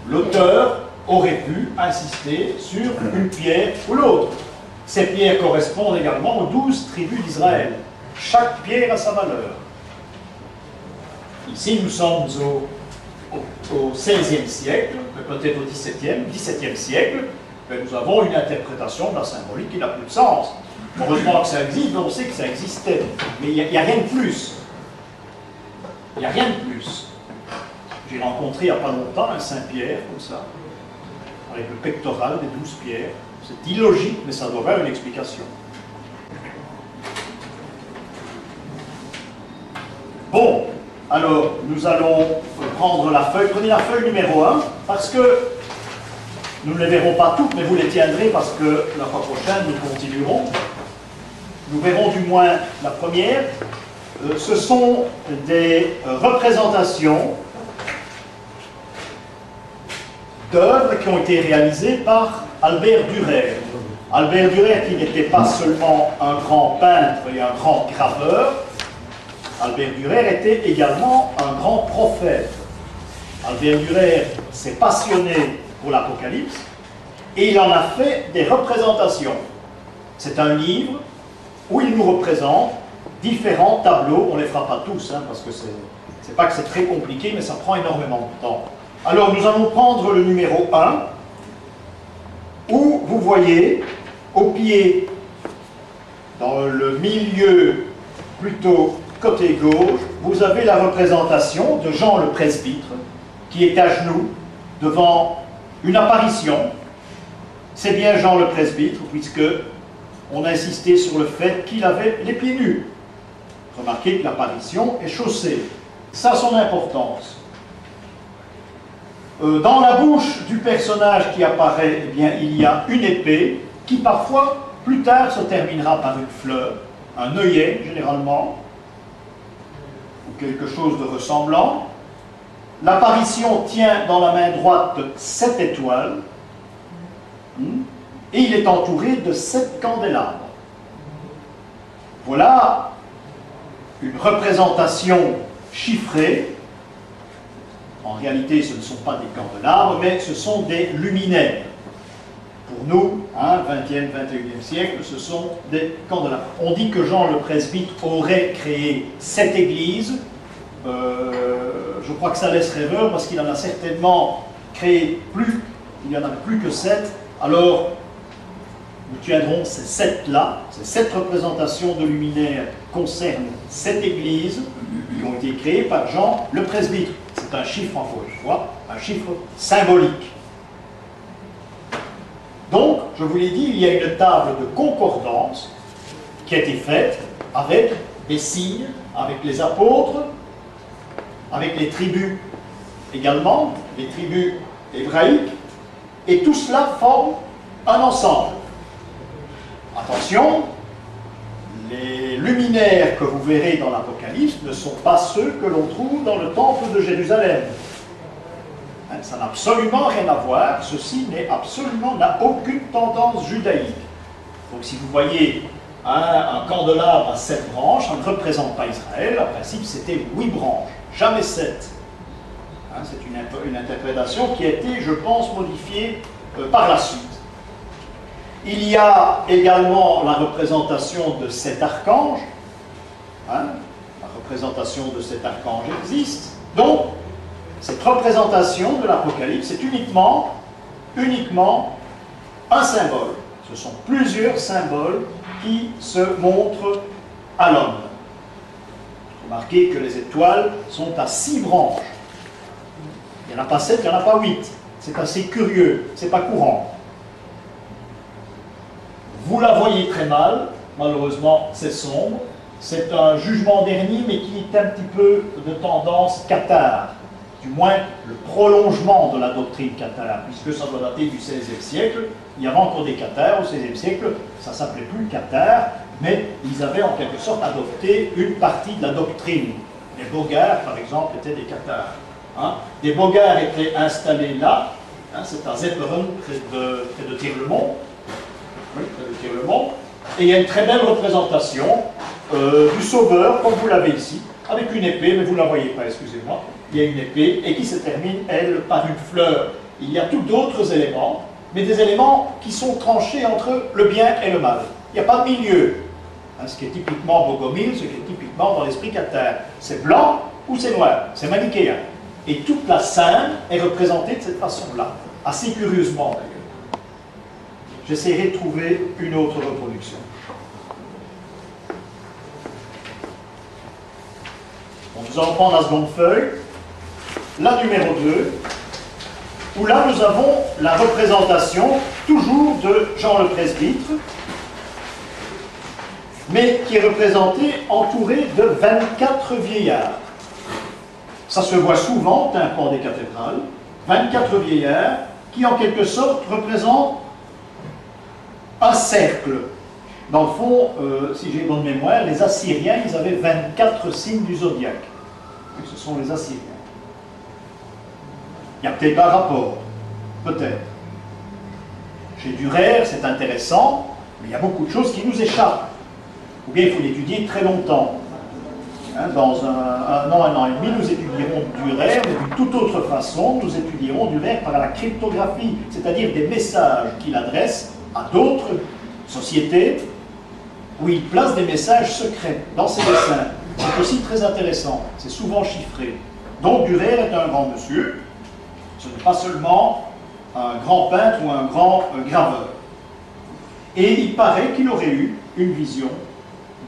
l'auteur aurait pu insister sur une pierre ou l'autre. Ces pierres correspondent également aux 12 tribus d'Israël. Chaque pierre a sa valeur. Il Ici, nous sommes au XVIe siècle, peut-être au XVIIe siècle, mais nous avons une interprétation de la symbolique qui n'a plus de sens. Heureusement que ça existe, mais on sait que ça existait. Mais il n'y a rien de plus. Il n'y a rien de plus. J'ai rencontré il n'y a pas longtemps un Saint-Pierre, comme ça, avec le pectoral des 12 pierres. C'est illogique, mais ça doit avoir une explication. Bon, alors, nous allons prendre la feuille. Prenez la feuille numéro 1, parce que nous ne les verrons pas toutes, mais vous les tiendrez, parce que la fois prochaine, nous continuerons. Nous verrons du moins la première. Ce sont des représentations d'œuvres qui ont été réalisées par Albert Dürer. Albert Dürer, qui n'était pas seulement un grand peintre et un grand graveur, Albert Dürer était également un grand prophète. Albert Dürer s'est passionné pour l'Apocalypse et il en a fait des représentations. C'est un livre où il nous représente différents tableaux. On ne les fera pas tous, hein, parce que c'est pas que c'est très compliqué, mais ça prend énormément de temps. Alors nous allons prendre le numéro 1, où vous voyez, au pied, dans le milieu, plutôt côté gauche, vous avez la représentation de Jean le presbytre, qui est à genoux devant une apparition. C'est bien Jean le presbytre, puisque on a insisté sur le fait qu'il avait les pieds nus. Remarquez que l'apparition est chaussée. Ça a son importance. Dans la bouche du personnage qui apparaît, eh bien, il y a une épée qui parfois, plus tard, se terminera par une fleur, un œillet généralement, ou quelque chose de ressemblant. L'apparition tient dans la main droite 7 étoiles, et il est entouré de 7 candélabres. Voilà une représentation chiffrée. En réalité, ce ne sont pas des candélabres, mais ce sont des luminaires. Pour nous, 20e, 21e siècle, ce sont des candélabres. On dit que Jean le presbytre aurait créé cette église. Je crois que ça laisse rêveur, parce qu'il en a certainement créé plus. Il n'y en a plus que 7. Alors, nous tiendrons ces 7-là. Ces 7 représentations de luminaires concernent cette église qui ont été créées par Jean le presbytre. C'est un chiffre, encore une fois, un chiffre symbolique. Donc, je vous l'ai dit, il y a une table de concordance qui a été faite avec des signes, avec les apôtres, avec les tribus également, les tribus hébraïques, et tout cela forme un ensemble. Attention, les luminaires que vous verrez dans l'Apocalypse ne sont pas ceux que l'on trouve dans le temple de Jérusalem. Ça n'a absolument rien à voir. Ceci n'a aucune tendance judaïque. Donc si vous voyez un candelabre à 7 branches, ça ne représente pas Israël. En principe, c'était 8 branches, jamais 7. C'est une interprétation qui a été, je pense, modifiée par la suite. Il y a également la représentation de 7 archanges. La représentation de 7 archanges existe. Donc, cette représentation de l'Apocalypse est uniquement un symbole. Ce sont plusieurs symboles qui se montrent à l'homme. Remarquez que les étoiles sont à 6 branches. Il n'y en a pas 7, il n'y en a pas 8. C'est assez curieux, c'est pas courant. Vous la voyez très mal, malheureusement c'est sombre. C'est un jugement dernier, mais qui est un petit peu de tendance cathare. Du moins le prolongement de la doctrine cathare, puisque ça doit dater du XVIe siècle. Il y avait encore des cathares au XVIe siècle, ça ne s'appelait plus cathare, mais ils avaient en quelque sorte adopté une partie de la doctrine. Les bogards, par exemple, étaient des cathares. Des bogards étaient installés là, c'est à Zepperen, près de Tirlemont. Oui, près de Tirlemont. Et il y a une très belle représentation du Sauveur, comme vous l'avez ici, avec une épée, mais vous ne la voyez pas, excusez-moi. Il y a une épée, et qui se termine, elle, par une fleur. Il y a tout d'autres éléments, mais des éléments qui sont tranchés entre le bien et le mal. Il n'y a pas de milieu. Ce qui est typiquement Bogomil, ce qui est typiquement dans l'esprit cathare. C'est blanc, ou c'est noir, c'est manichéen. Et toute la scène est représentée de cette façon-là, assez curieusement d'ailleurs. J'essaierai de trouver une autre reproduction. On nous en prend la seconde feuille, la numéro 2, où là nous avons la représentation toujours de Jean le Presbytre, mais qui est représenté entouré de 24 vieillards. Ça se voit souvent, tympan des cathédrales, 24 vieillards qui en quelque sorte représentent un cercle. Dans le fond, si j'ai bonne mémoire, les Assyriens, ils avaient 24 signes du zodiaque. Oui, ce sont les Assyriens. Il y a peut-être un rapport, peut-être. Chez Dürer, c'est intéressant, mais il y a beaucoup de choses qui nous échappent. Ou bien il faut l'étudier très longtemps. Hein, dans un an et demi, nous étudierons Dürer, mais d'une toute autre façon, nous étudierons Dürer par la cryptographie, c'est-à-dire des messages qu'il adresse à d'autres sociétés, où il place des messages secrets dans ses dessins. C'est aussi très intéressant, c'est souvent chiffré. Donc Dürer est un grand monsieur, ce n'est pas seulement un grand peintre ou un grand graveur. Et il paraît qu'il aurait eu une vision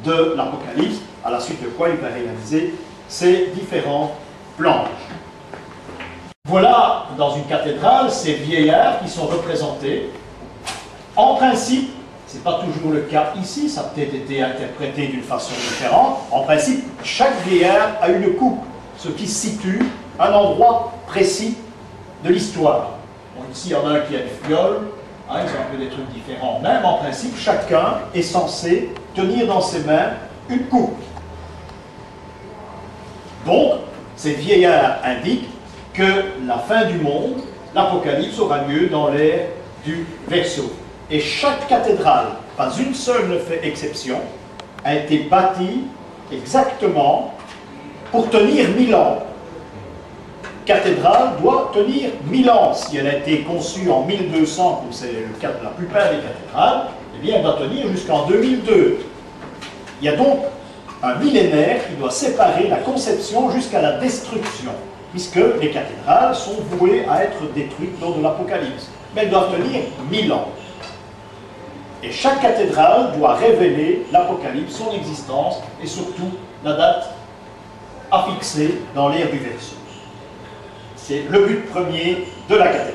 de l'Apocalypse, à la suite de quoi il va réaliser ces différentes planches. Voilà, dans une cathédrale, ces vieillards qui sont représentés. En principe, ce n'est pas toujours le cas ici, ça a peut-être été interprété d'une façon différente. En principe, chaque vieillard a une coupe, ce qui situe un endroit précis de l'histoire. Bon, ici, il y en a un qui a des fioles, hein, ils ont un peu des trucs différents. Même en principe, chacun est censé tenir dans ses mains une coupe. Donc, ces vieillards indiquent que la fin du monde, l'Apocalypse, aura lieu dans l'ère du Verseau. Et chaque cathédrale, pas une seule ne fait exception, a été bâtie exactement pour tenir 1000 ans. Cathédrale doit tenir 1000 ans. Si elle a été conçue en 1200, comme c'est le cas de la plupart des cathédrales, eh bien elle doit tenir jusqu'en 2002. Il y a donc un millénaire qui doit séparer la conception jusqu'à la destruction, puisque les cathédrales sont vouées à être détruites lors de l'Apocalypse. Mais elles doivent tenir 1000 ans. Et chaque cathédrale doit révéler l'Apocalypse, son existence, et surtout la date affixée dans l'ère du Verseau. C'est le but premier de la cathédrale.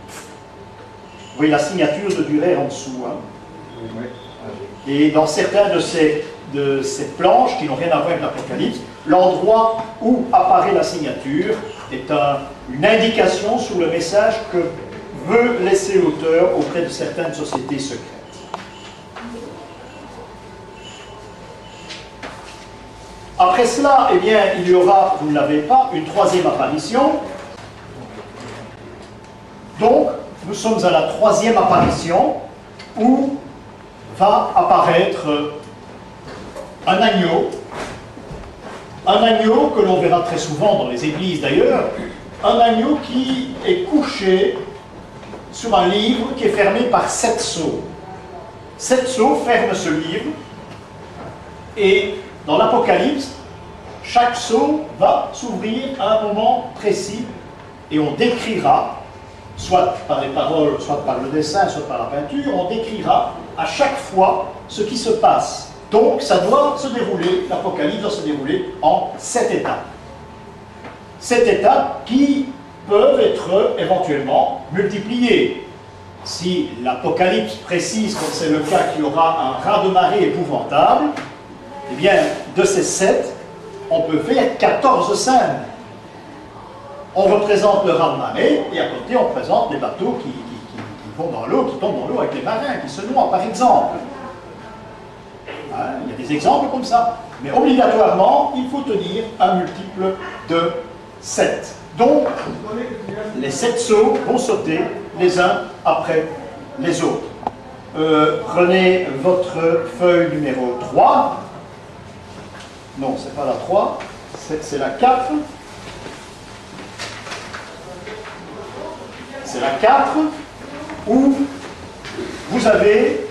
Vous voyez la signature de Dürer en dessous. Hein. Et dans certains de ces planches, qui n'ont rien à voir avec l'Apocalypse, l'endroit où apparaît la signature est une indication sur le message que veut laisser l'auteur auprès de certaines sociétés secrètes. Après cela, eh bien, il y aura, vous ne l'avez pas, une troisième apparition. Donc, nous sommes à la troisième apparition où va apparaître un agneau que l'on verra très souvent dans les églises d'ailleurs, un agneau qui est couché sur un livre qui est fermé par 7 sceaux. 7 sceaux ferment ce livre et dans l'Apocalypse, chaque sceau va s'ouvrir à un moment précis et on décrira, soit par les paroles, soit par le dessin, soit par la peinture, on décrira à chaque fois ce qui se passe. Donc ça doit se dérouler, l'Apocalypse doit se dérouler en 7 étapes. 7 étapes qui peuvent être éventuellement multipliées. Si l'Apocalypse précise, comme c'est le cas, qu'il y aura un raz-de-marée épouvantable, eh bien, de ces 7, on peut faire 14 scènes. On représente le raz-de-marée, et à côté, on présente les bateaux qui vont dans l'eau, qui tombent dans l'eau avec les marins, qui se noient, par exemple. Hein, il y a des exemples comme ça. Mais obligatoirement, il faut tenir un multiple de 7. Donc, les 7 sceaux vont sauter les uns après les autres. Prenez votre feuille numéro 3. Non, c'est pas la 3, c'est la 4. C'est la 4 où vous avez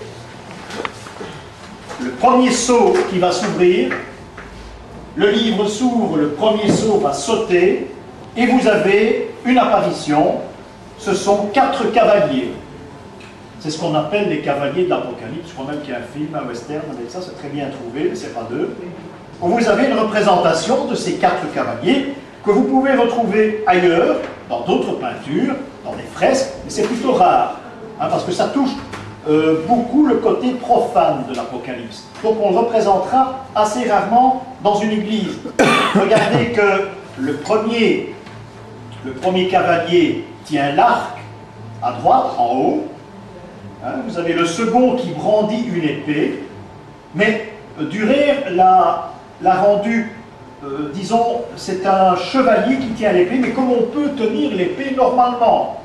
le premier sceau qui va s'ouvrir le livre s'ouvre, le premier sceau va sauter, et vous avez une apparition. Ce sont 4 cavaliers. C'est ce qu'on appelle les cavaliers de l'Apocalypse. Je crois même qu'il y a un film, un western avec ça, c'est très bien trouvé, mais c'est pas d'eux. Vous avez une représentation de ces 4 cavaliers que vous pouvez retrouver ailleurs, dans d'autres peintures, dans des fresques, mais c'est plutôt rare, hein, parce que ça touche beaucoup le côté profane de l'Apocalypse. Donc on le représentera assez rarement dans une église. Regardez que le premier cavalier tient l'arc à droite, en haut. Hein, vous avez le second qui brandit une épée, mais Dürer l'a rendu, disons, c'est un chevalier qui tient l'épée, mais comme on peut tenir l'épée normalement.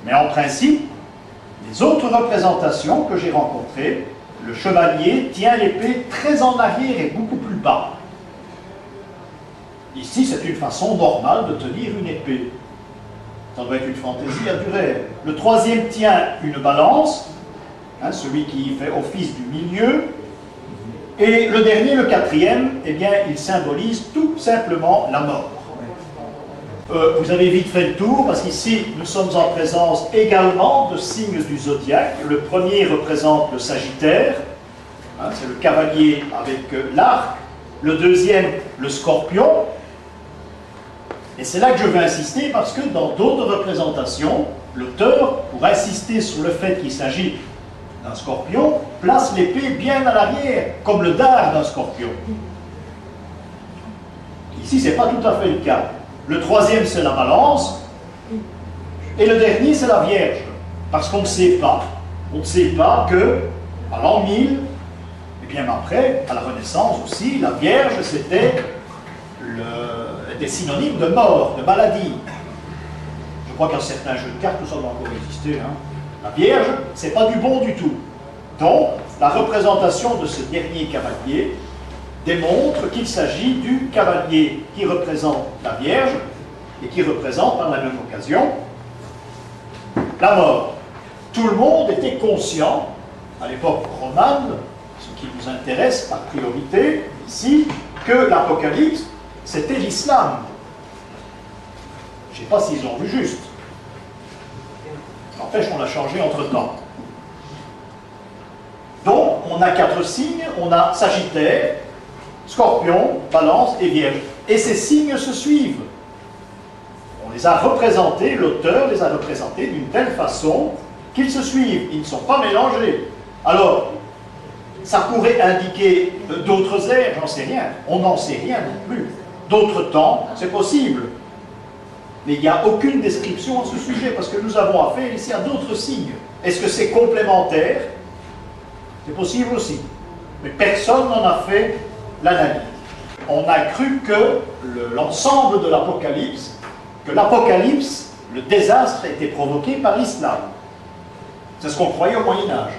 Mais en principe, les autres représentations que j'ai rencontrées, le chevalier tient l'épée très en arrière et beaucoup plus bas. Ici, c'est une façon normale de tenir une épée. Ça doit être une fantaisie à Dürer. Le troisième tient une balance, hein, celui qui fait office du milieu. Et le dernier, le quatrième, eh bien, il symbolise tout simplement la mort. Vous avez vite fait le tour, parce qu'ici, nous sommes en présence également de signes du zodiaque. Le premier représente le Sagittaire, hein, c'est le cavalier avec l'arc. Le deuxième, le Scorpion. Et c'est là que je veux insister, parce que dans d'autres représentations, l'auteur, pour insister sur le fait qu'il s'agit d'un scorpion, place l'épée bien à l'arrière, comme le dard d'un scorpion. Ici, ce n'est pas tout à fait le cas. Le troisième, c'est la balance, et le dernier, c'est la Vierge, parce qu'on ne sait pas. On ne sait pas que, à l'an 1000, et bien après, à la Renaissance aussi, la Vierge, c'était des synonymes de mort, de maladie. Je crois qu'un certain jeu de cartes, tout ça doit encore exister. Hein. La Vierge, c'est pas du bon du tout. Donc, la représentation de ce dernier cavalier démontre qu'il s'agit du cavalier qui représente la Vierge et qui représente par la même occasion la mort. Tout le monde était conscient, à l'époque romane, ce qui nous intéresse par priorité ici, que l'Apocalypse, c'était l'islam. Je ne sais pas s'ils ont vu juste. N'empêche, on l'a changé entre-temps. Donc, on a 4 signes, on a Sagittaire, Scorpion, Balance et Vierge. Et ces signes se suivent. On les a représentés, l'auteur les a représentés d'une telle façon qu'ils se suivent, ils ne sont pas mélangés. Alors, ça pourrait indiquer d'autres ères, j'en sais rien. On n'en sait rien non plus. D'autres temps, c'est possible. Mais il n'y a aucune description à ce sujet, parce que nous avons affaire ici à d'autres signes. Est-ce que c'est complémentaire? C'est possible aussi. Mais personne n'en a fait l'analyse. On a cru que l'ensemble de l'Apocalypse, le désastre était provoqué par l'islam. C'est ce qu'on croyait au Moyen-Âge.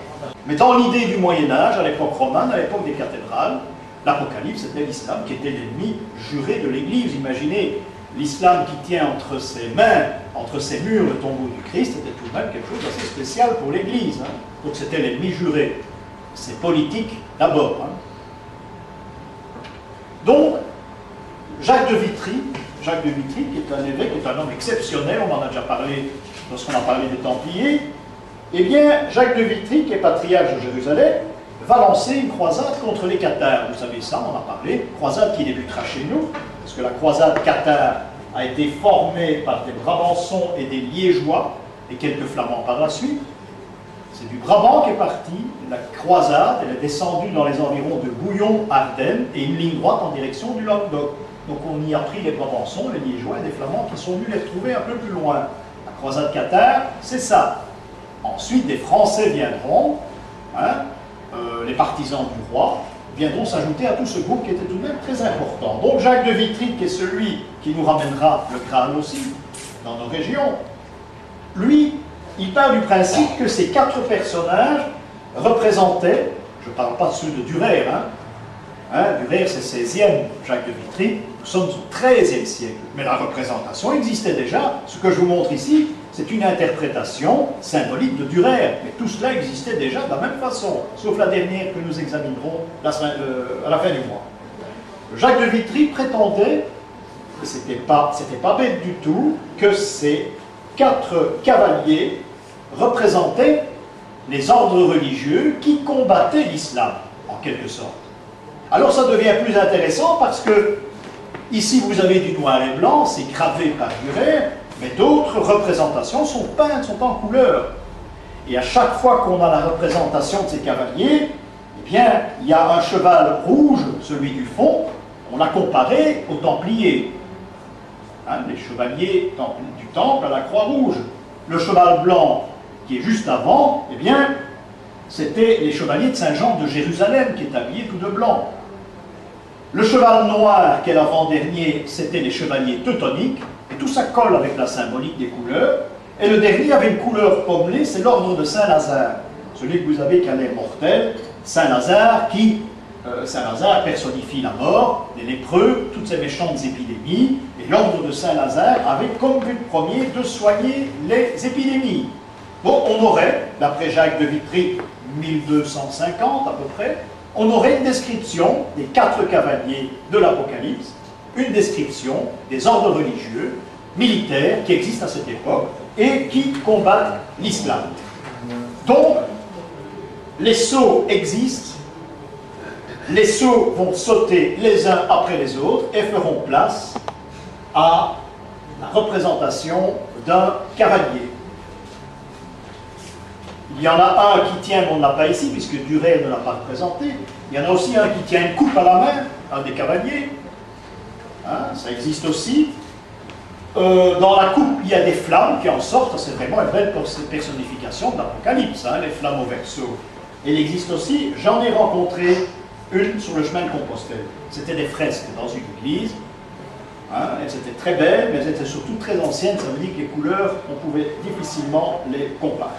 Mais dans l'idée du Moyen-Âge, à l'époque romane, à l'époque des cathédrales, l'Apocalypse était l'islam qui était l'ennemi juré de l'Église. Imaginez l'islam qui tient entre ses mains, entre ses murs, le tombeau du Christ, c'était tout de même quelque chose d'assez spécial pour l'Église. Hein. Donc c'était l'ennemi juré. C'est politique d'abord. Hein. Donc, Jacques de Vitry, qui est un évêque, qui est un homme exceptionnel, on en a déjà parlé lorsqu'on a parlé des Templiers, eh bien, Jacques de Vitry, qui est patriarche de Jérusalem, va lancer une croisade contre les Cathares. Vous savez ça, on en a parlé, croisade qui débutera chez nous, parce que la croisade cathare a été formée par des Brabançons et des Liégeois, et quelques Flamands par la suite. C'est du Brabant qu'est partie la croisade, elle est descendue dans les environs de Bouillon, Ardennes, et une ligne droite en direction du Languedoc. Donc on y a pris les Brabançons, les Liégeois et des Flamands qui sont venus les retrouver un peu plus loin. La croisade cathare, c'est ça. Ensuite, des Français viendront, hein, les partisans du roi, viendront s'ajouter à tout ce groupe qui était tout de même très important. Donc Jacques de Vitry, qui est celui qui nous ramènera le Graal aussi, dans nos régions, lui, il part du principe que ces 4 personnages représentaient, je ne parle pas de ceux de Dürer, Dürer c'est 16e, Jacques de Vitry, nous sommes au 13e siècle, mais la représentation existait déjà. Ce que je vous montre ici, c'est une interprétation symbolique de Dürer, mais tout cela existait déjà de la même façon, sauf la dernière que nous examinerons à la fin du mois. Jacques de Vitry prétendait, c'était pas bête du tout, que ces 4 cavaliers représentaient les ordres religieux qui combattaient l'islam, en quelque sorte. Alors ça devient plus intéressant parce que ici vous avez du noir et blanc, c'est gravé par Durer, mais d'autres représentations sont peintes, sont en couleur. Et à chaque fois qu'on a la représentation de ces cavaliers, eh bien, il y a un cheval rouge, celui du fond, on l'a comparé aux Templiers. Hein, les chevaliers du Temple à la Croix-Rouge. Le cheval blanc qui est juste avant, eh bien, c'était les chevaliers de Saint-Jean de Jérusalem qui est habillé tout de blanc. Le cheval noir, qui est l'avant-dernier, c'était les chevaliers teutoniques, et tout ça colle avec la symbolique des couleurs. Et le dernier avait une couleur pommelée, c'est l'ordre de Saint-Lazare, celui que vous avez qui a l'air mortel, Saint-Lazare Saint-Lazare personnifie la mort, les lépreux, toutes ces méchantes épidémies, et l'ordre de Saint-Lazare avait comme but premier de soigner les épidémies. Bon, on aurait, d'après Jacques de Vitry, 1250 à peu près, on aurait une description des 4 cavaliers de l'Apocalypse, une description des ordres religieux, militaires qui existent à cette époque et qui combattent l'islam. Donc, les sceaux existent, les sceaux vont sauter les uns après les autres et feront place à la représentation d'un cavalier. Il y en a un qui tient, on ne l'a pas ici, puisque Durer ne l'a pas représenté. Il y en a aussi un qui tient une coupe à la main, un des cavaliers. Hein, ça existe aussi. Dans la coupe, il y a des flammes qui en sortent. C'est vraiment une belle personnification de l'Apocalypse, hein, les flammes au verso. Et il existe aussi, j'en ai rencontré une sur le chemin de Compostelle. C'était des fresques dans une église. Hein, elles étaient très belles, mais elles étaient surtout très anciennes. Ça veut dire que les couleurs, on pouvait difficilement les comparer.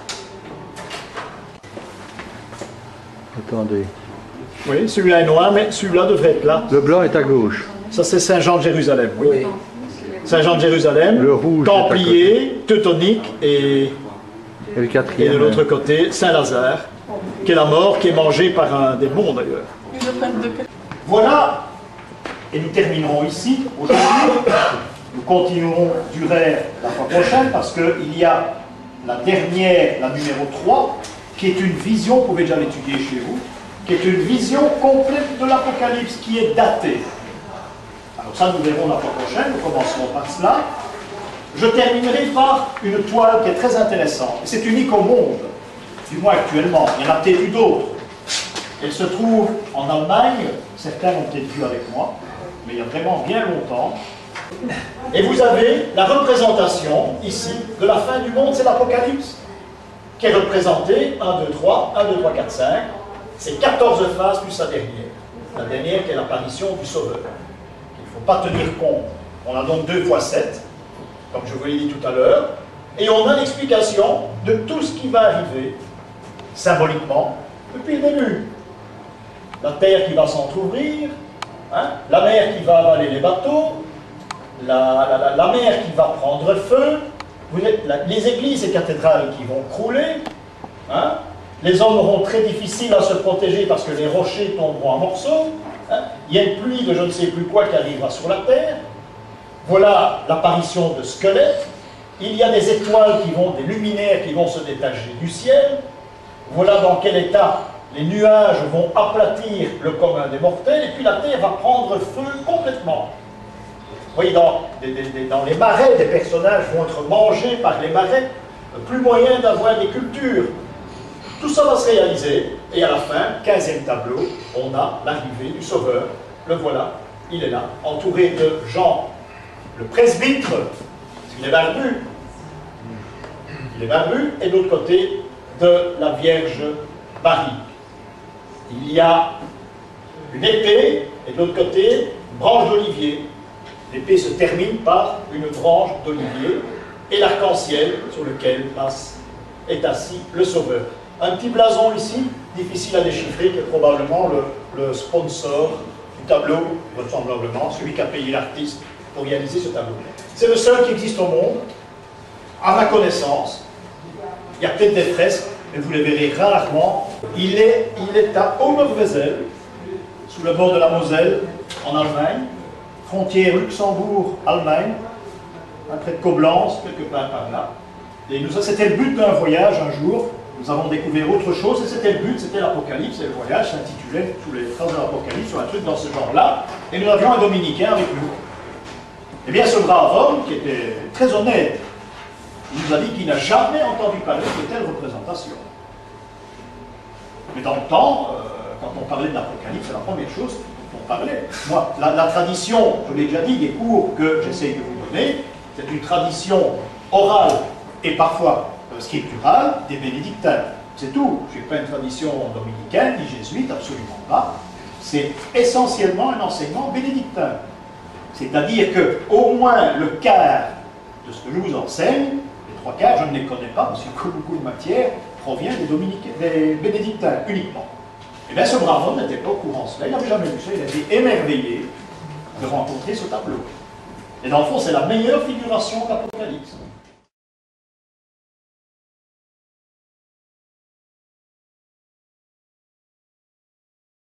Attendez. Oui, celui-là est noir, mais celui-là devrait être là. Le blanc est à gauche. Ça, c'est Saint-Jean de Jérusalem, oui. Oui. Saint-Jean de Jérusalem, Le rouge Templier, teutonique, et le de quatrième. l'autre côté, Saint-Lazare, qui est la mort, qui est mangée par un démon d'ailleurs. Voilà, et nous terminerons ici, aujourd'hui. Nous continuerons Durer la fois prochaine, parce qu'il y a la dernière, la numéro 3, qui est une vision, vous pouvez déjà l'étudier chez vous, qui est une vision complète de l'Apocalypse, qui est datée. Alors ça, nous verrons la fois prochaine, nous commencerons par cela. Je terminerai par une toile qui est très intéressante. C'est unique au monde, du moins actuellement. Il y en a peut-être eu d'autres. Elle se trouve en Allemagne, certains l'ont peut-être vu avec moi, mais il y a vraiment bien longtemps. Et vous avez la représentation, ici, de la fin du monde, c'est l'Apocalypse, qui est représentée 1, 2, 3, 1, 2, 3, 4, 5. C'est 14 phases plus la dernière. La dernière qui est l'apparition du Sauveur. Il ne faut pas tenir compte. On a donc 2 fois 7, comme je vous l'ai dit tout à l'heure, et on a l'explication de tout ce qui va arriver, symboliquement, depuis le début. La terre qui va s'entrouvrir, hein, la mer qui va avaler les bateaux, la mer qui va prendre feu, les églises et cathédrales qui vont crouler, hein, les hommes auront très difficile à se protéger parce que les rochers tomberont en morceaux, hein, il y a une pluie de je ne sais plus quoi qui arrivera sur la terre, voilà l'apparition de squelettes, il y a des étoiles qui vont, des luminaires qui vont se détacher du ciel, voilà dans quel état les nuages vont aplatir le commun des mortels, et puis la terre va prendre feu complètement. Vous voyez, dans les marais, des personnages vont être mangés par les marais, plus moyen d'avoir des cultures. Tout ça va se réaliser, et à la fin, 15e tableau, on a l'arrivée du Sauveur. Le voilà, il est là, entouré de Jean, le presbytre, parce qu'il est barbu. Il est barbu, et de l'autre côté, de la Vierge Marie. Il y a une épée, et de l'autre côté, une branche d'olivier. L'épée se termine par une branche d'olivier et l'arc-en-ciel sur lequel est assis le Sauveur. Un petit blason ici, difficile à déchiffrer, qui est probablement le sponsor du tableau, vraisemblablement, celui qui a payé l'artiste pour réaliser ce tableau. C'est le seul qui existe au monde, à ma connaissance. Il y a peut-être des fresques, mais vous les verrez rarement. Il est à Oberwesel, sous le bord de la Moselle, en Allemagne, frontière Luxembourg-Allemagne, près de Coblence, quelque part par là. Et c'était le but d'un voyage un jour. Nous avons découvert autre chose, et c'était le but, c'était l'Apocalypse, et le voyage s'intitulait Sous les traces de l'Apocalypse, ou un truc dans ce genre-là, et nous avions un Dominicain avec nous. Eh bien, ce brave homme, qui était très honnête, il nous a dit qu'il n'a jamais entendu parler de telle représentation. Mais dans le temps, quand on parlait de l'Apocalypse, c'est la première chose dont on parlait. Moi, la tradition, je l'ai déjà dit, des cours que j'essaye de vous donner, c'est une tradition orale et parfois scripturale des bénédictins. C'est tout. Je n'ai pas une tradition dominicaine, ni jésuite, absolument pas. C'est essentiellement un enseignement bénédictin. C'est-à-dire qu'au moins le quart de ce que je vous enseigne, les trois quarts, je ne les connais pas, parce que beaucoup de matière provient des bénédictins uniquement. Et bien ce brave homme n'était pas au courant de cela, il n'avait jamais vu ça, il a été émerveillé de rencontrer ce tableau. Et dans le fond, c'est la meilleure figuration d'Apocalypse.